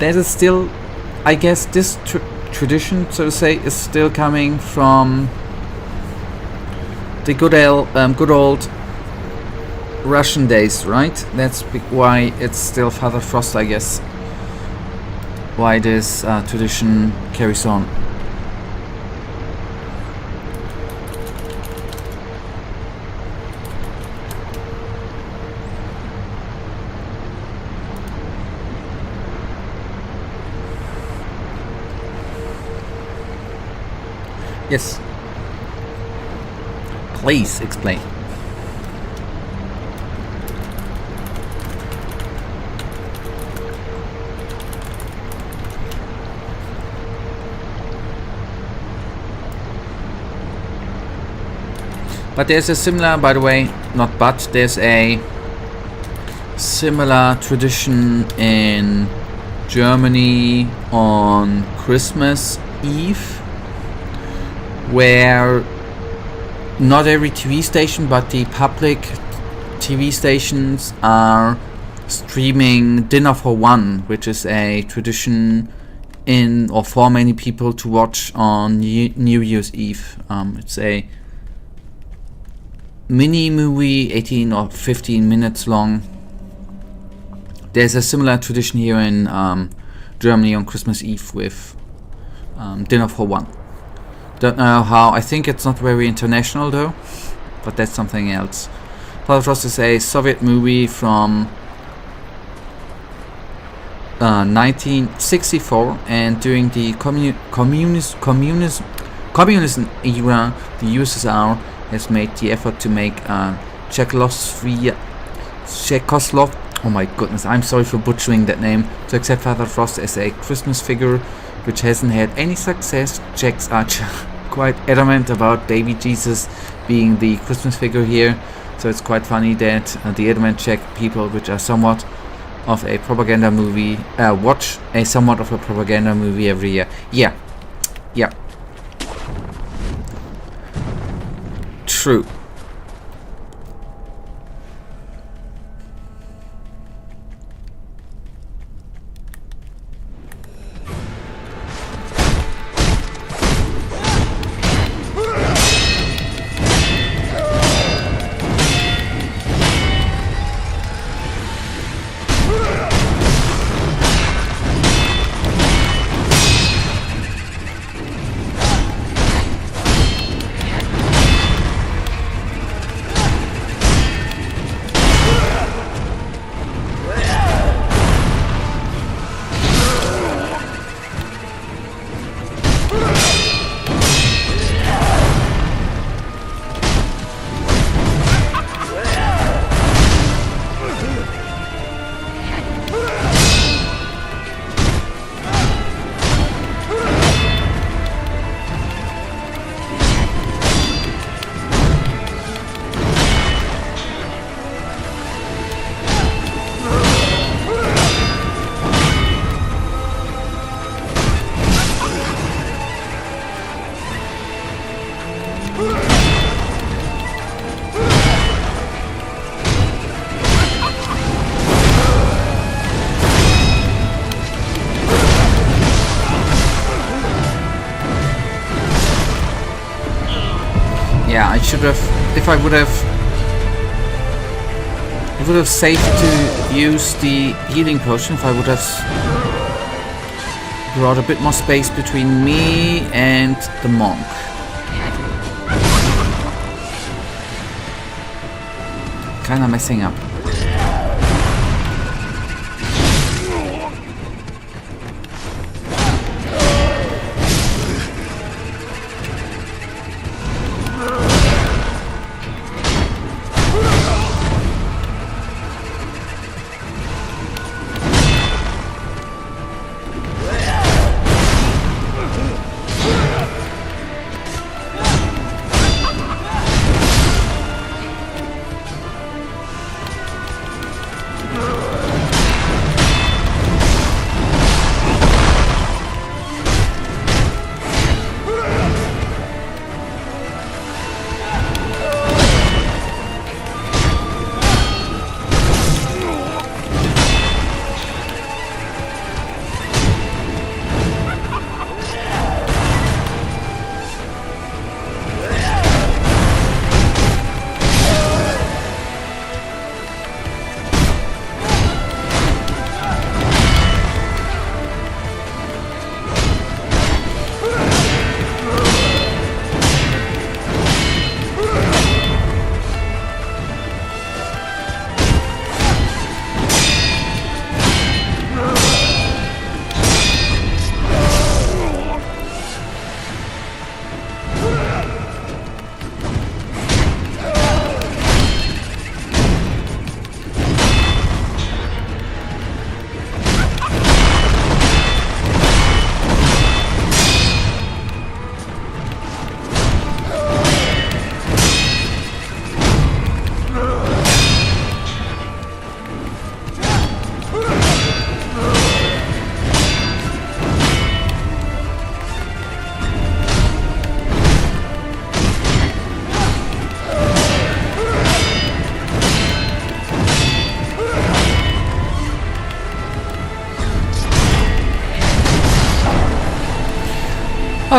is still, I guess, this tradition, so to say, is still coming from the good old Russian days, right? That's why it's still Father Frost, I guess. Why this tradition carries on. Yes. Please explain. But there's a similar, by the way, there's a similar tradition in Germany on Christmas Eve, where not every TV station, but the public TV stations are streaming Dinner for One, which is a tradition in or for many people to watch on New Year's Eve. It's a mini movie, 18 or 15 minutes long. There's a similar tradition here in Germany on Christmas Eve with Dinner for One. Don't know how. I think it's not very international though, but that's something else. Father Frost is a Soviet movie from 1964, and during the communism era, the USSR has made the effort to make Czechoslovakia. Oh my goodness, I'm sorry for butchering that name. To accept Father Frost as a Christmas figure, which hasn't had any success. Czechs are quite adamant about baby Jesus being the Christmas figure here. So it's quite funny that the adamant Czech people, which are somewhat of a propaganda movie, watch a somewhat of a propaganda movie every year. Yeah. True. Yeah, I should have, if I would have, it would have saved to use the healing potion if I would have brought a bit more space between me and the monk. Kinda messing up.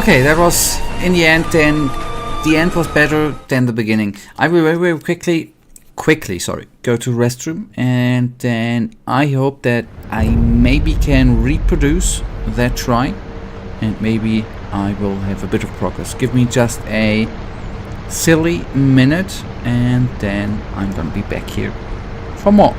Okay, that was in the end. Then the end was better than the beginning. I will very quickly go to restroom, and then I hope that I maybe can reproduce that try, and maybe I will have a bit of progress. Give me just a silly minute, and then I'm gonna be back here for more.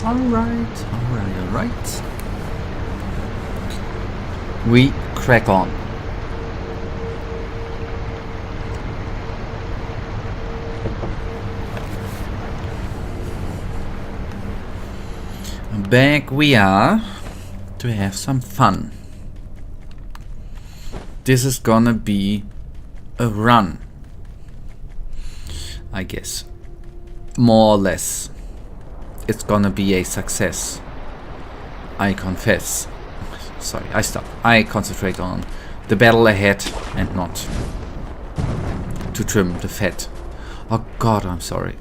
Alright. We crack on. Back we are to have some fun. This is gonna be a run, I guess. More or less. It's gonna be a success. I confess. Sorry, I stop. I concentrate on the battle ahead and not to trim the fat. Oh god, I'm sorry.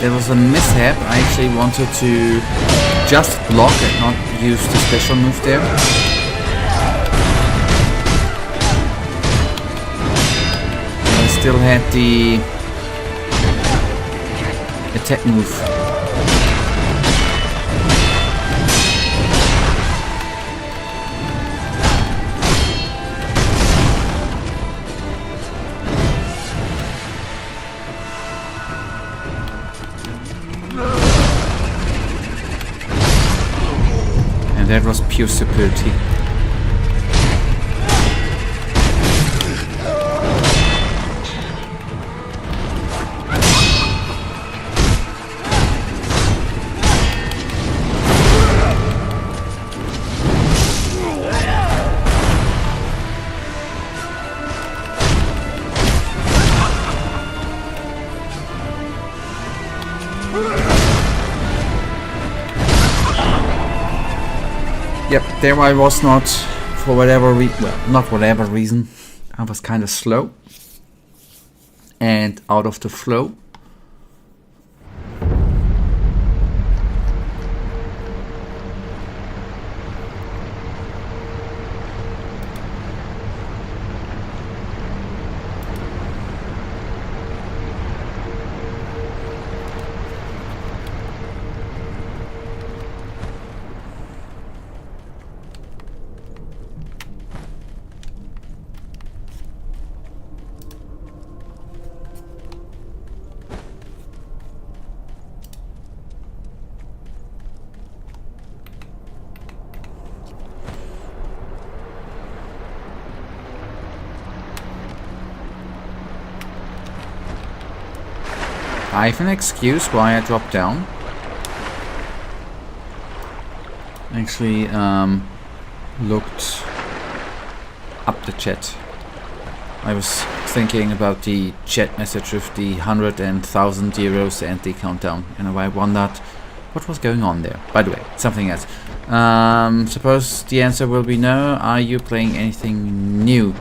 There was a mishap. I actually wanted to just block and not use the special move there. I still had the attack move. That was pure stupidity. Yep, there I was not, for whatever not whatever reason, I was kind of slow and out of the flow. I have an excuse why I dropped down. Actually, looked up the chat. I was thinking about the chat message with the 100 and 1,000 euros and the countdown, and I wondered what was going on there. By the way, something else. Suppose the answer will be no. Are you playing anything new?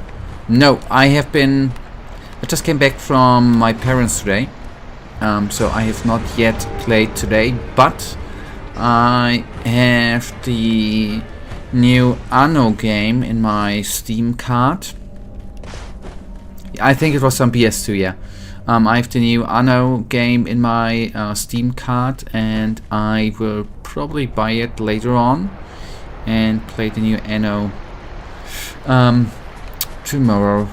No, I just came back from my parents today, so I have not yet played today, but I have the new Anno game in my Steam card. I think it was some PS2, yeah. I have the new Anno game in my Steam card, and I will probably buy it later on and play the new Anno tomorrow.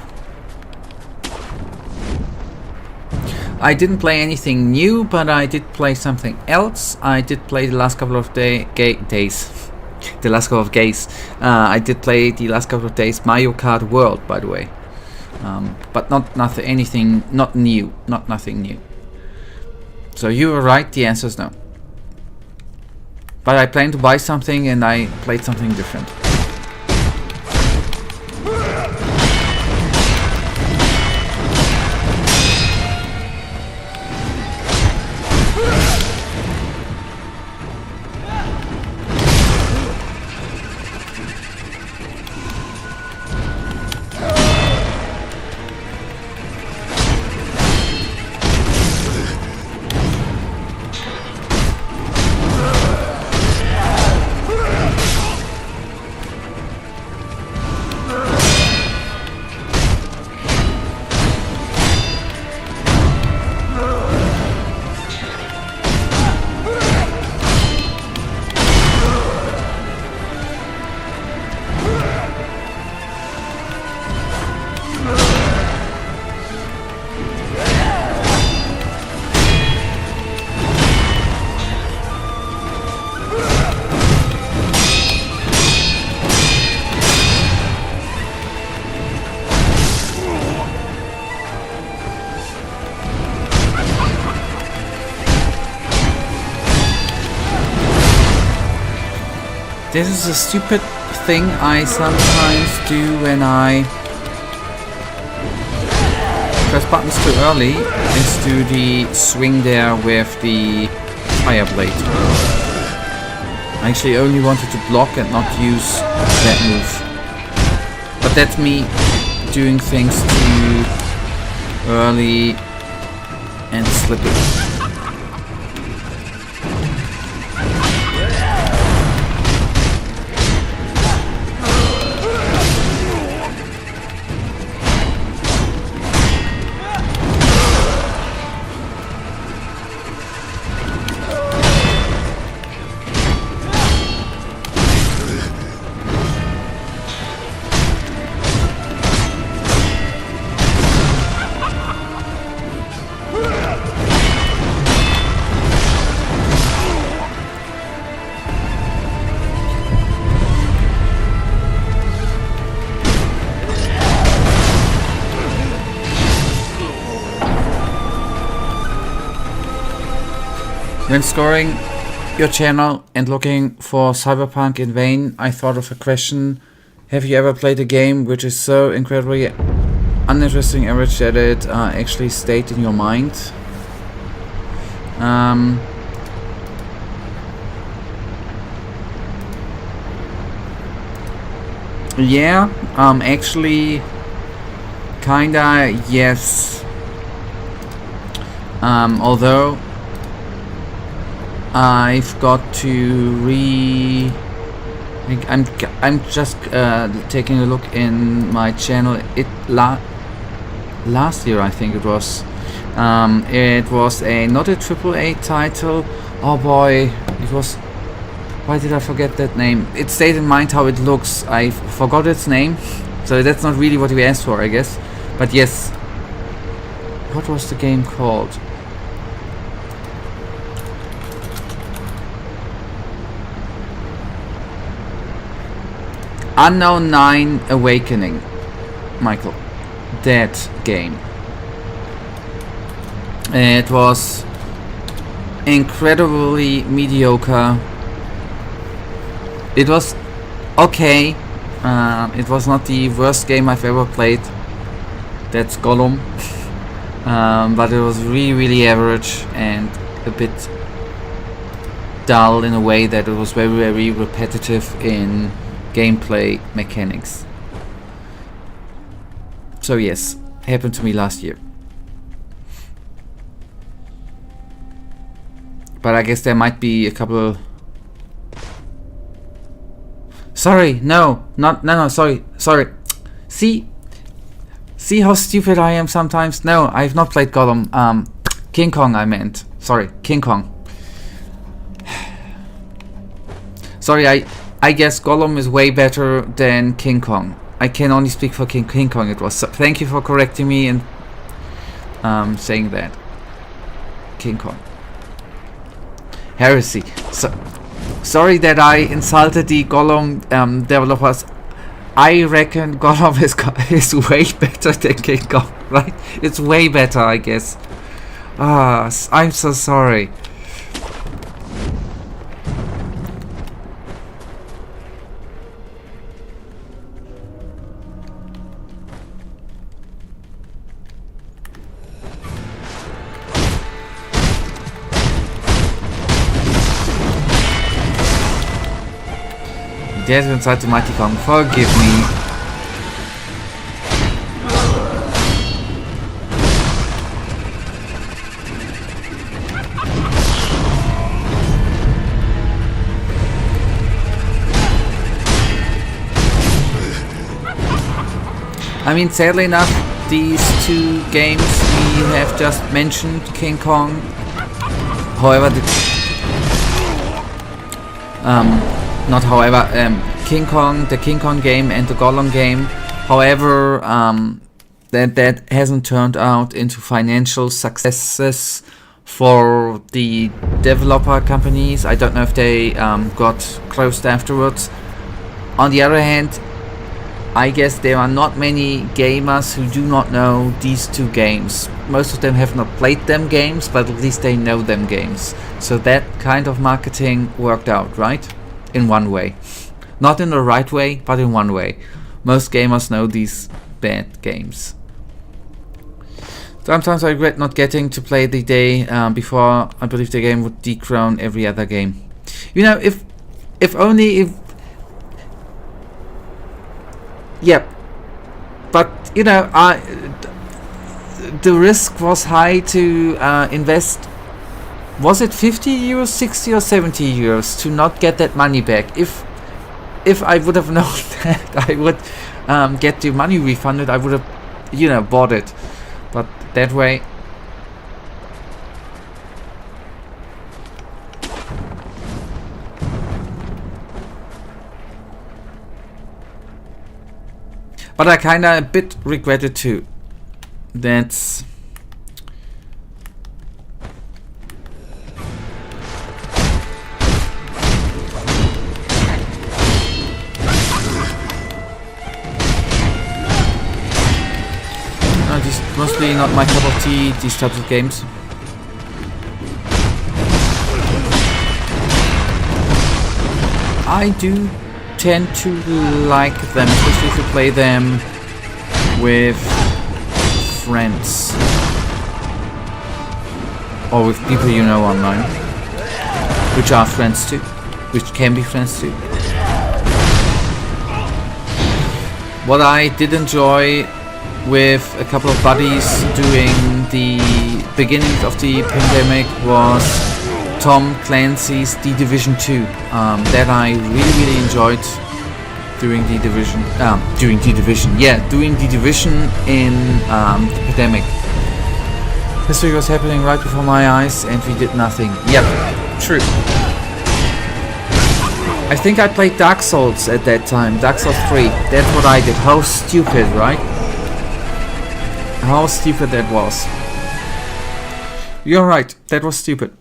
I didn't play anything new, but I did play something else. I did play the last couple of days. The last couple of days. I did play the last couple of days Mario Kart World, by the way. But nothing new. So you were right, the answer is no. But I plan to buy something and I played something different. This is a stupid thing I sometimes do when I press buttons too early, is do the swing there with the fire blade. I actually only wanted to block and not use that move. But that's me doing things too early and slipping. When scoring your channel and looking for Cyberpunk in vain, I thought of a question. Have you ever played a game which is so incredibly uninteresting average that it actually stayed in your mind? Yeah, actually, kinda, yes. Although I've got to I'm just taking a look in my channel. Last year, I think it was. It was not a AAA title. Oh boy, it was. Why did I forget that name? It stayed in mind how it looks. I forgot its name, so that's not really what we asked for, I guess. But yes, what was the game called? Unknown 9 Awakening, Michael. That game. It was incredibly mediocre. It was okay. It was not the worst game I've ever played. That's Gollum. But it was really, really average and a bit dull in a way that it was very, very repetitive in gameplay mechanics. So yes, happened to me last year. But I guess there might be a couple... Sorry, no, sorry. See how stupid I am sometimes? No, I've not played Gollum. King Kong I meant. Sorry, King Kong. Sorry, I guess Gollum is way better than King Kong. I can only speak for King Kong it was. So thank you for correcting me and saying that. King Kong. Heresy. Sorry that I insulted the Gollum developers. I reckon Gollum is way better than King Kong, right? It's way better, I guess. I'm so sorry. There's inside the Mighty Kong. Forgive me. I mean, sadly enough, these two games we have just mentioned, King Kong. However, King Kong, the King Kong game and the Gollum game. However, that hasn't turned out into financial successes for the developer companies. I don't know if they got closed afterwards. On the other hand, I guess there are not many gamers who do not know these two games. Most of them have not played them games, but at least they know them games. So that kind of marketing worked out, right? In one way. Not in the right way, but in one way. Most gamers know these bad games. Sometimes I regret not getting to play the day before I believe the game would dethrone every other game. You know, if yeah, but you know, the risk was high to invest. Was it 50 euros, 60 or 70 euros to not get that money back? If I would have known that I would get the money refunded, I would have, you know, bought it. But that way. But I kinda a bit regret it too. That's... This is mostly not my cup of tea, these types of games. I do tend to like them, especially if you play them with friends. Or with people you know online. Which are friends too. Which can be friends too. What I did enjoy with a couple of buddies during the beginning of the pandemic was Tom Clancy's The Division 2. That I really enjoyed during the Division. Doing The Division in the pandemic. History was happening right before my eyes and we did nothing. Yep, true. I think I played Dark Souls at that time. Dark Souls 3. That's what I did. How stupid, right? How stupid that was. You're right, that was stupid.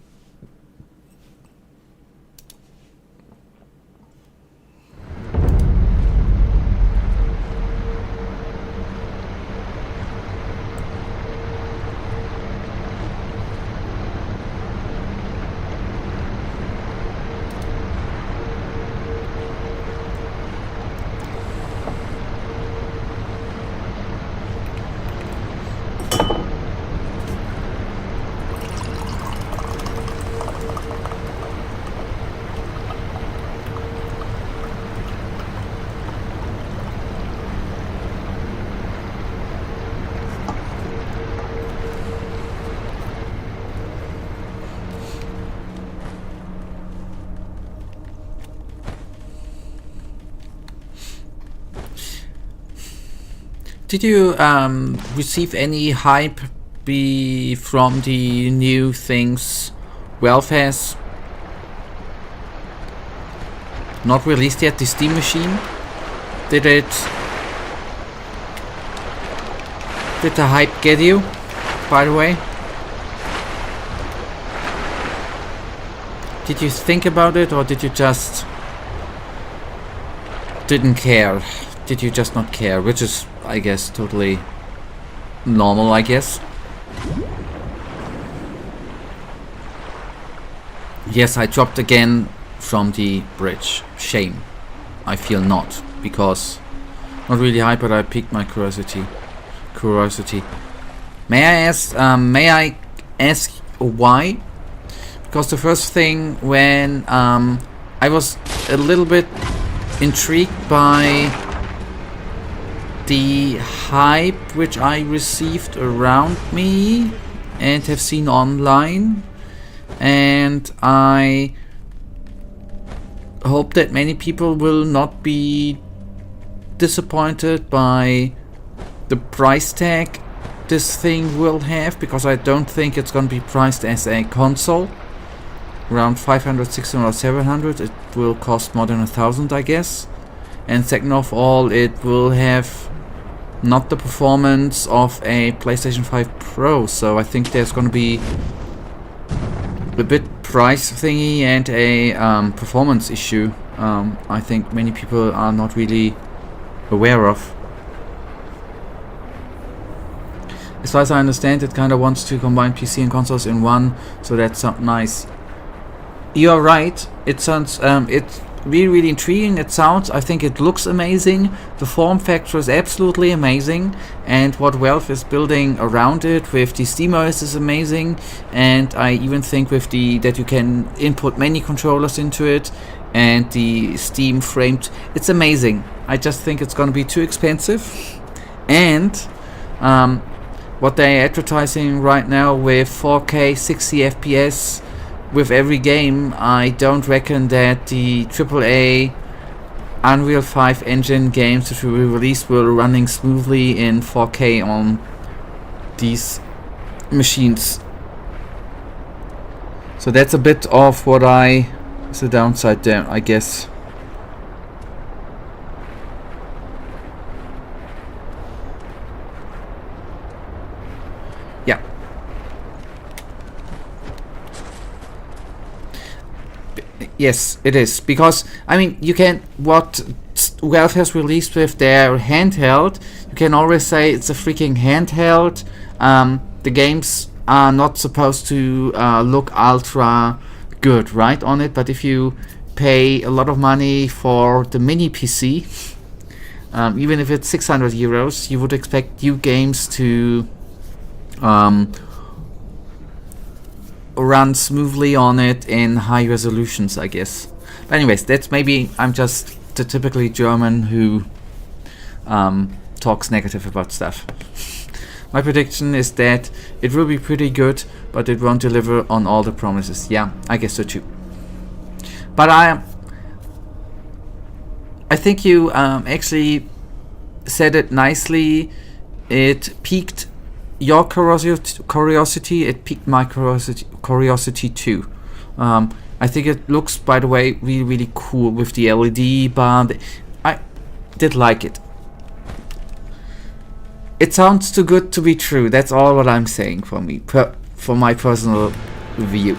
Did you receive any hype from the new things Valve has not released yet? The Steam machine? Did the hype get you, by the way? Did you think about it, or did you just didn't care? Did you just not care? Which is, I guess, totally normal, I guess. Yes, I dropped again from the bridge. Shame. I feel not, because not really hype, but I piqued my curiosity. May I ask why? Because the first thing when I was a little bit intrigued by the hype which I received around me and have seen online, and I hope that many people will not be disappointed by the price tag this thing will have, because I don't think it's going to be priced as a console. Around 500, 600 or 700. It will cost more than 1,000, I guess. And second of all, it will have not the performance of a PlayStation 5 Pro, so I think there's going to be a bit price thingy and a performance issue. I think many people are not really aware of. As far as I understand, it kind of wants to combine PC and consoles in one, so that's nice. You are right. It sounds it's really intriguing. I think it looks amazing. The form factor is absolutely amazing, and what Valve is building around it with the SteamOS is amazing. And I even think with that you can input many controllers into it, and the Steam framed, it's amazing. I just think it's going to be too expensive, and what they're advertising right now with 4K 60 FPS with every game, I don't reckon that the AAA Unreal 5 engine games that will be released will running smoothly in 4K on these machines. So that's a bit of is the downside there, I guess. Yeah. Yes, it is, because I mean, you can what Valve has released with their handheld. You can always say it's a freaking handheld. The games are not supposed to look ultra good, right, on it. But if you pay a lot of money for the mini PC, even if it's 600 euros, you would expect new games to run smoothly on it in high resolutions, I guess. But anyways, that's maybe I'm just the typically German who talks negative about stuff. My prediction is that it will be pretty good, but it won't deliver on all the promises. Yeah, I guess so too. But I think you actually said it nicely. It piqued your curiosity. It piqued my curiosity too. I think it looks, by the way, really cool with the LED bar. I did like it. It sounds too good to be true. That's all what I'm saying for me, for my personal view.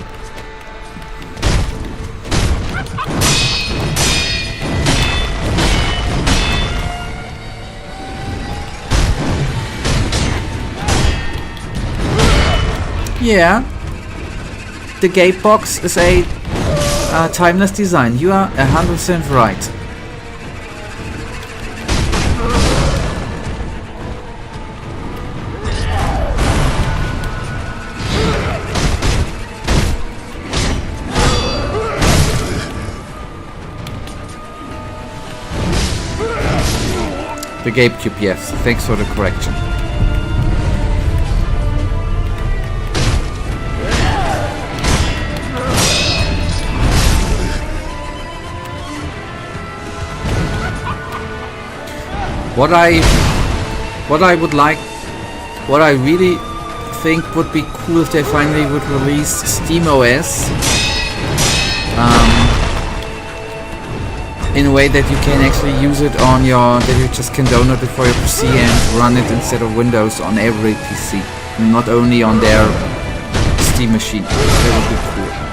Yeah, the gate box is a timeless design. You are 100% right. The GameCube, yes. Thanks for the correction. What I What I would like, what I really think would be cool if they finally would release SteamOS in a way that you can actually use it on your, that you just can download it for your PC and run it instead of Windows on every PC, not only on their Steam machine. That would be cool.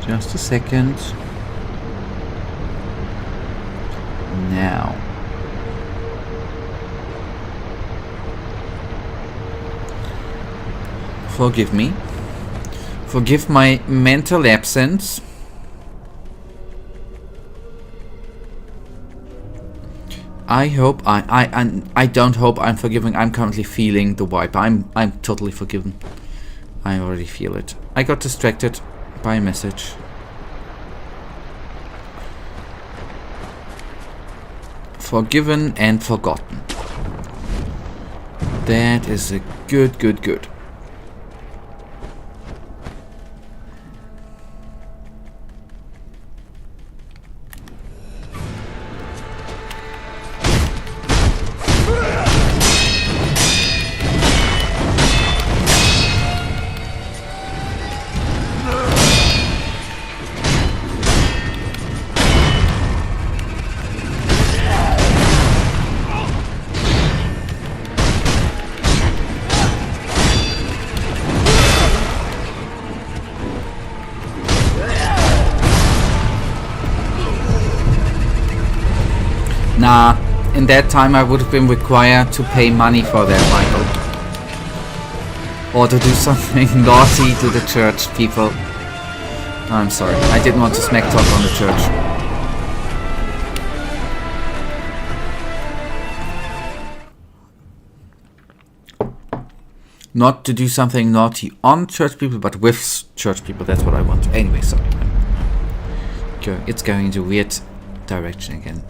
Just a second. Now. Forgive me. Forgive my mental absence. I hope I don't hope I'm forgiving. I'm currently feeling the vibe. I'm totally forgiven. I already feel it. I got distracted by a message. Forgiven and forgotten. That is a good. Nah, in that time I would have been required to pay money for that, Michael. Or to do something naughty to the church people. I'm sorry, I didn't want to smack talk on the church. Not to do something naughty on church people, but with church people, that's what I want. Anyway, sorry. It's going into a weird direction again.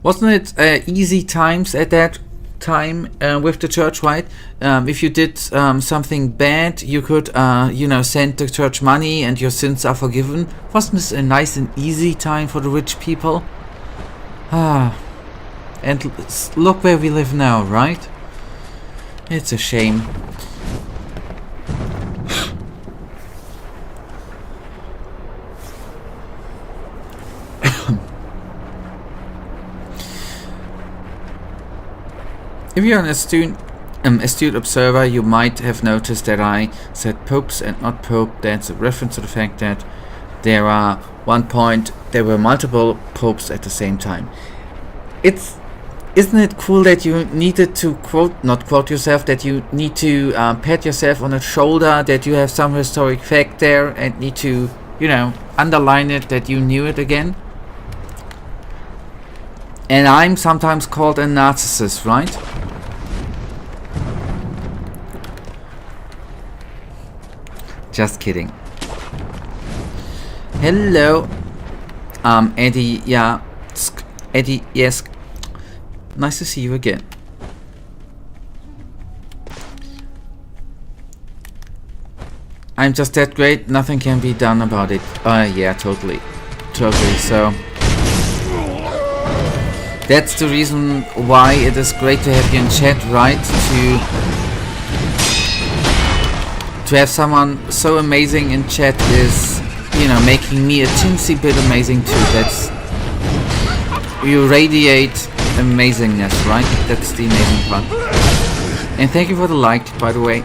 Wasn't it easy times at that time with the church, right? If you did something bad, you could, send the church money and your sins are forgiven. Wasn't this a nice and easy time for the rich people? And look where we live now, right? It's a shame. If you're an astute observer, you might have noticed that I said popes and not pope. That's a reference to the fact that there were multiple popes at the same time. Isn't it cool that you needed to not quote yourself, that you need to pat yourself on the shoulder, that you have some historic fact there and need to, underline it, that you knew it again? And I'm sometimes called a narcissist, right? Just kidding. Hello. Eddie, yeah. Eddie, yes. Nice to see you again. I'm just that great, nothing can be done about it. Yeah, totally. So that's the reason why it is great to have you in chat, right? To have someone so amazing in chat is, making me a teensy bit amazing too. That's, you radiate amazingness, right? That's the amazing part. And thank you for the like, by the way.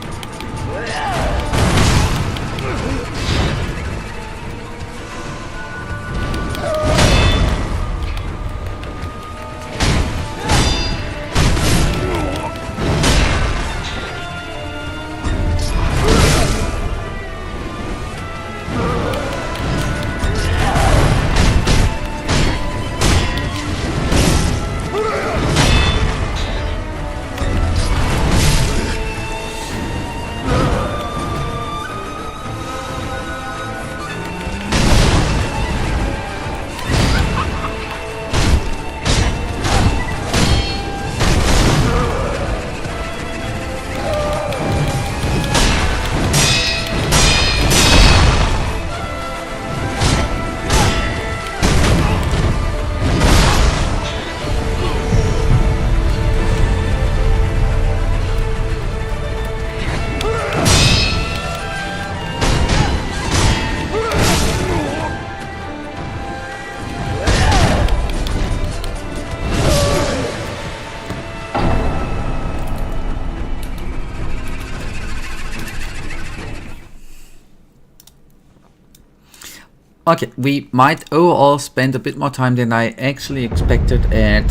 Okay, we might overall spend a bit more time than I actually expected at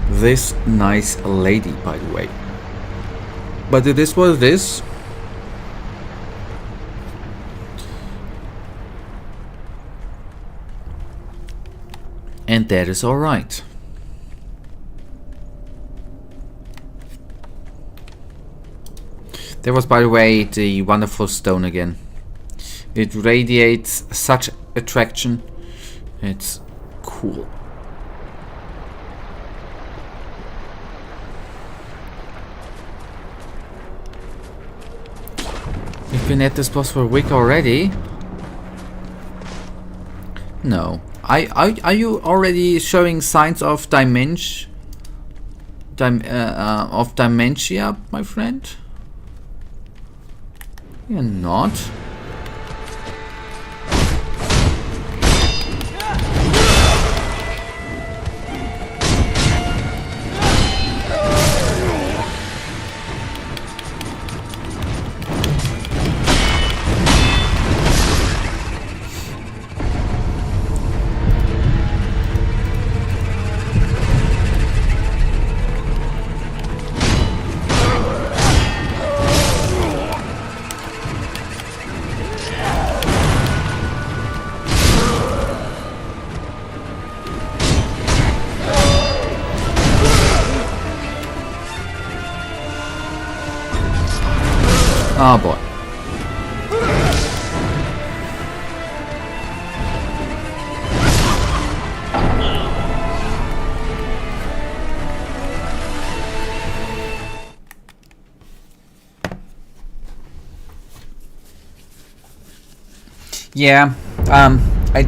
this nice lady, by the way. But it is what it is. And that is alright. There was, by the way, the wonderful stone again. It radiates such attraction. It's cool. We've been at this boss for a week already. No. Are you already showing signs of dementia, my friend? You're not. Oh boy. Yeah, I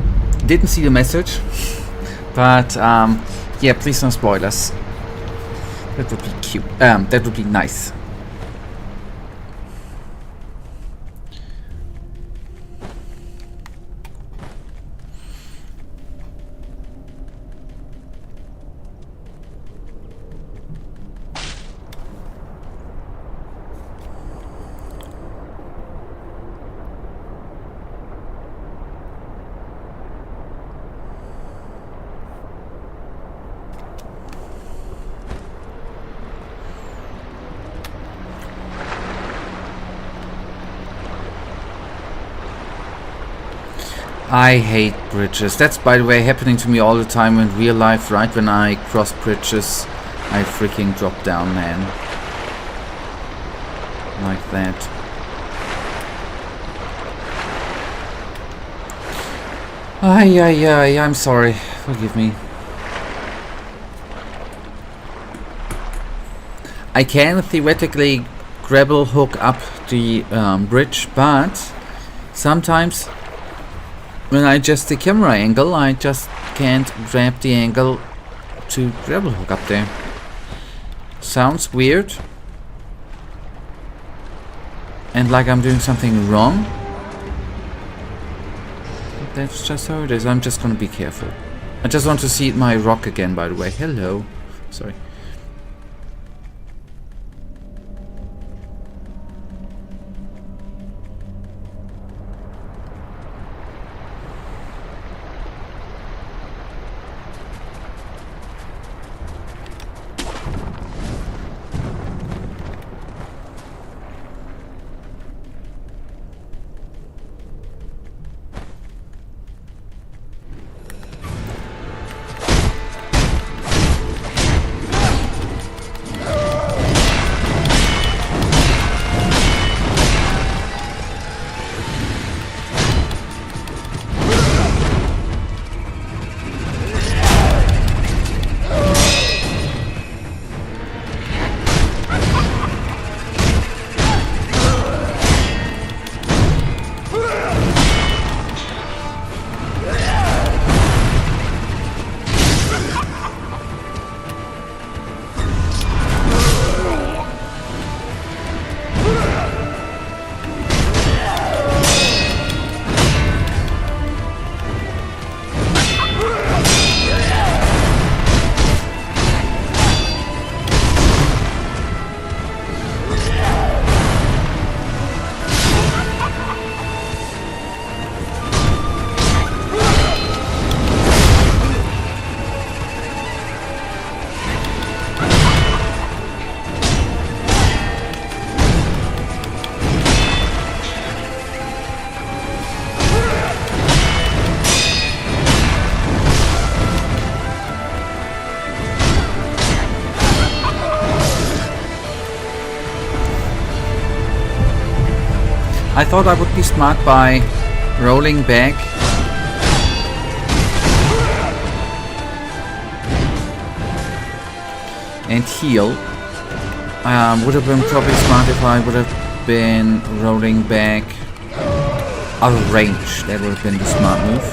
didn't see the message, but yeah, please no spoilers. That would be cute. That would be nice. I hate bridges. That's, by the way, happening to me all the time in real life. Right when I cross bridges, I freaking drop down, man. Like that. Ay, I'm sorry. Forgive me. I can theoretically grapple hook up the bridge, but sometimes when I adjust the camera angle, I just can't grab the angle to grapple hook up there. Sounds weird. And like I'm doing something wrong. But that's just how it is. I'm just gonna be careful. I just want to see my rock again, by the way. Hello. Sorry. I thought I would be smart by rolling back. And heal. Would have been probably smart if I would have been rolling back out of range. That would have been the smart move.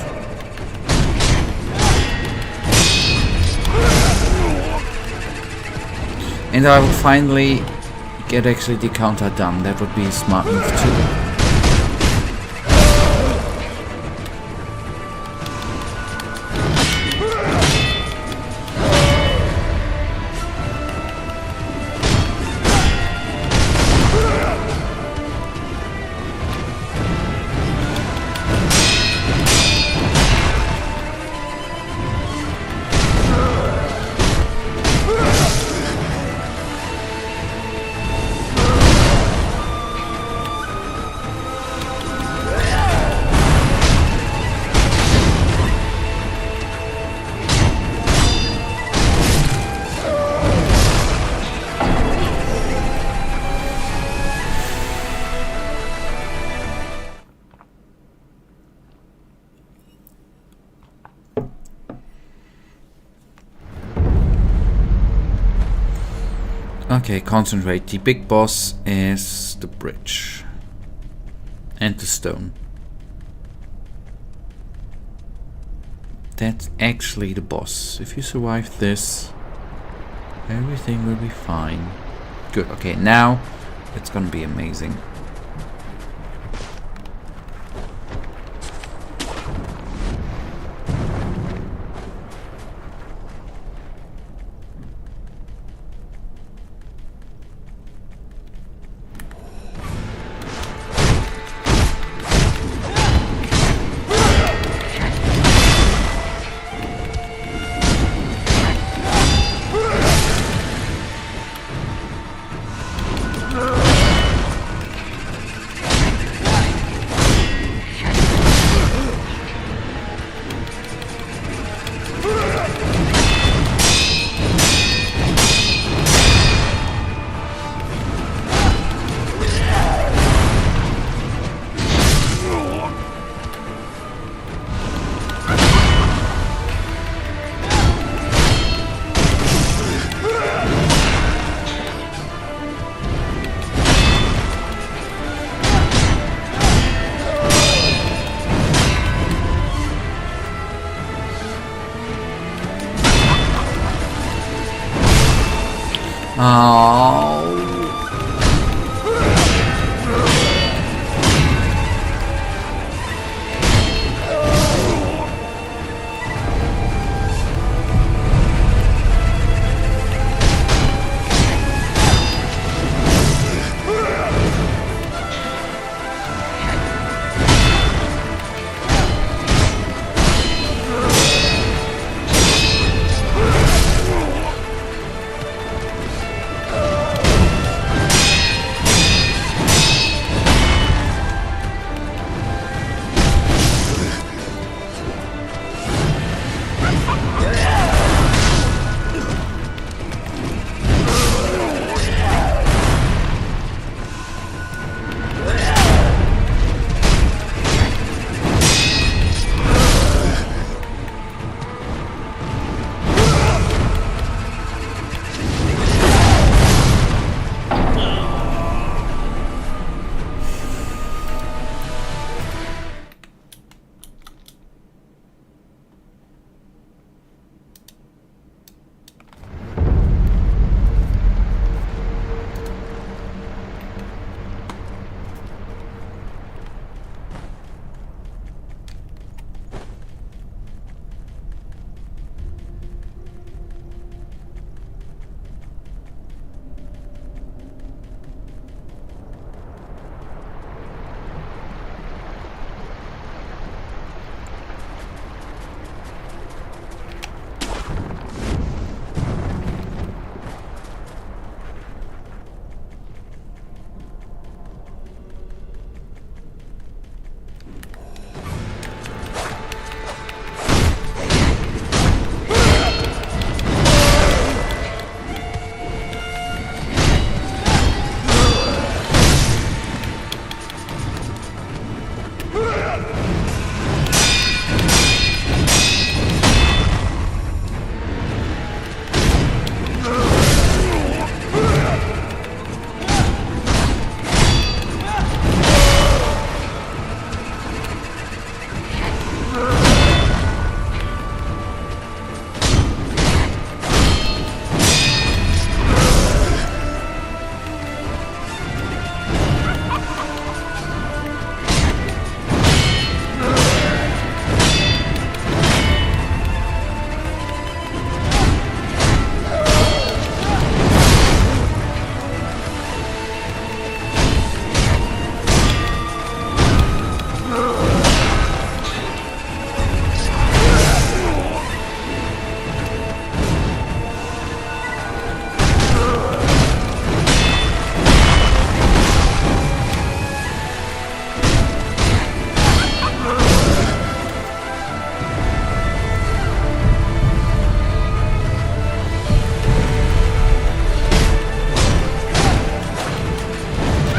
And I would finally get actually the counter done. That would be a smart move too. Okay, concentrate. The big boss is the bridge. And the stone. That's actually the boss. If you survive this, everything will be fine. Good, okay, now it's gonna be amazing.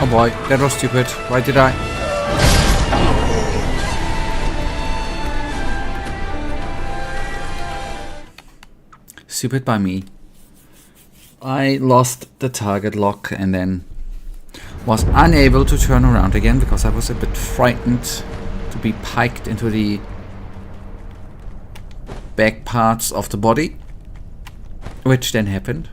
Oh boy, that was stupid. Why did I? Stupid by me. I lost the target lock and then was unable to turn around again because I was a bit frightened to be piked into the back parts of the body, which then happened.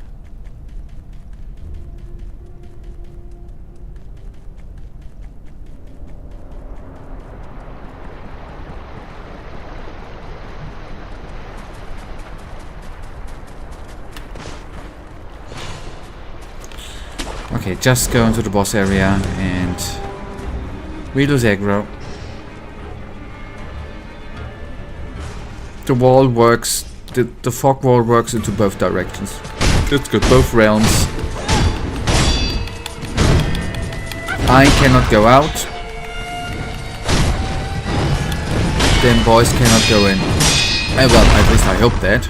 Okay, just go into the boss area and we lose aggro. The wall works, the fog wall works into both directions. It's good, both realms. I cannot go out. Then boys cannot go in. Well, at least I hope that.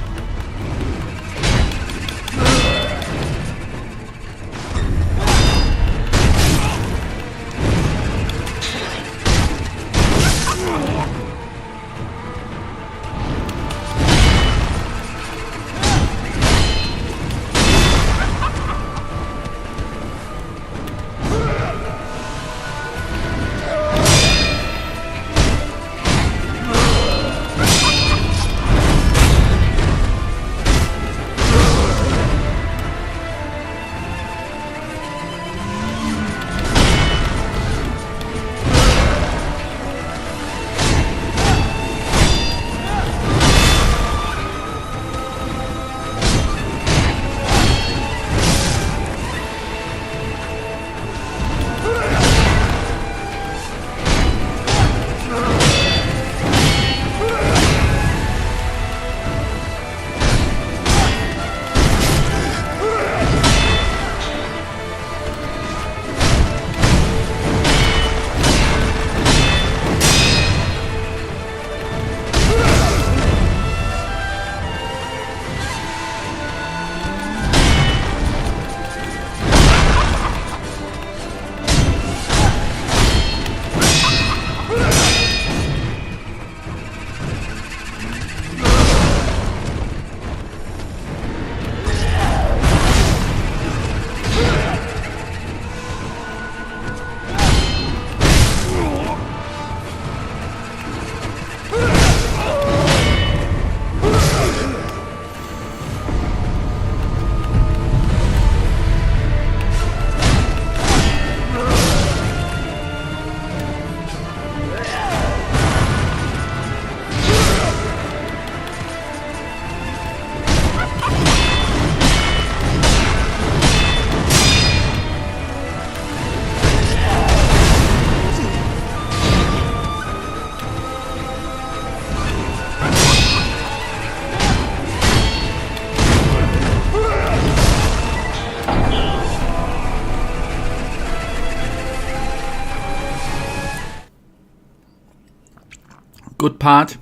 Good part.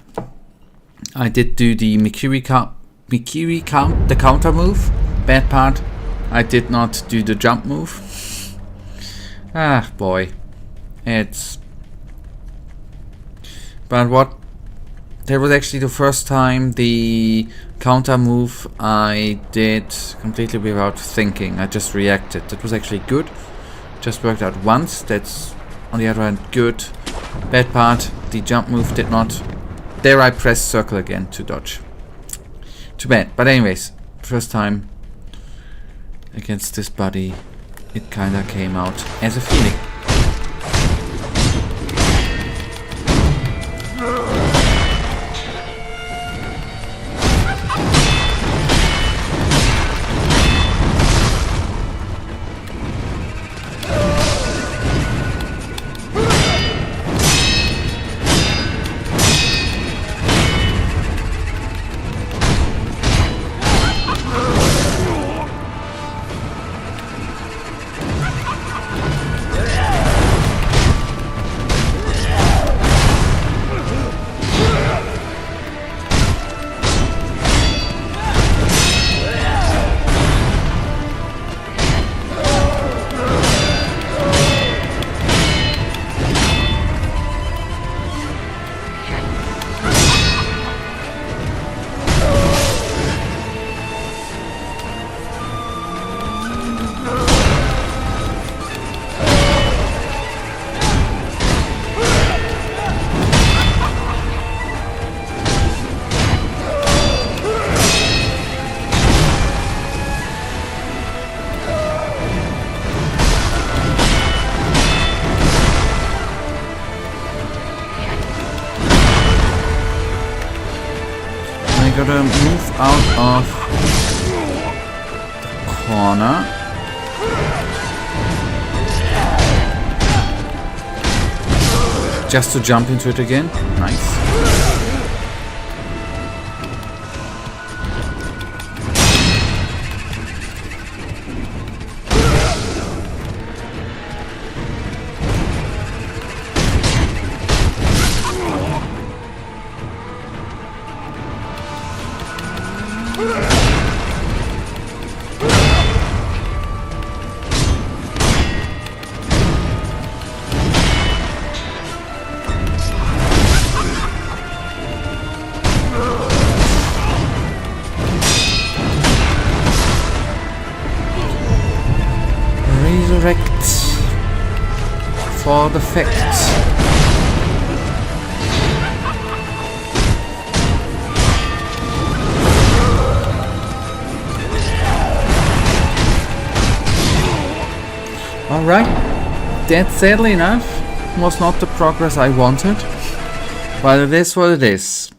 I did do the the counter move. Bad part. I did not do the jump move. Ah, boy. It's... But what... That was actually the first time the counter move I did completely without thinking. I just reacted. That was actually good. Just worked out once. That's, on the other hand, good. Bad part, the jump move did not. There I pressed circle again to dodge. Too bad. But anyways, first time against this buddy, it kinda came out as a feeling. gotta move out of the corner. Just to jump into it again. Nice. Resurrect for the fact. Alright, that sadly enough was not the progress I wanted, but it is what it is.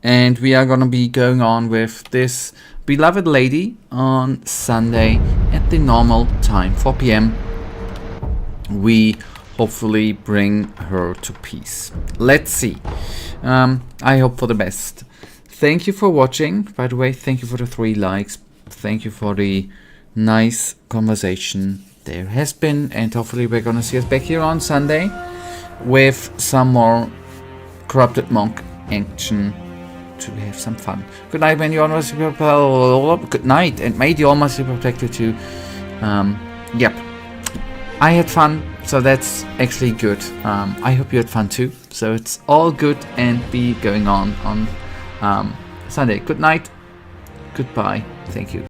And we are gonna be going on with this beloved lady on Sunday at the normal time, 4 p.m. We hopefully bring her to peace. Let's see. I hope for the best. Thank you for watching. By the way, thank you for the 3 likes. Thank you for the nice conversation there has been, and hopefully we're gonna see us back here on Sunday with some more corrupted monk action to have some fun. Good night, man. You almost good night, and may you almost be protected too. Yep, I had fun, so that's actually good. I hope you had fun too. So it's all good and be going on Sunday. Good night. Goodbye. Thank you.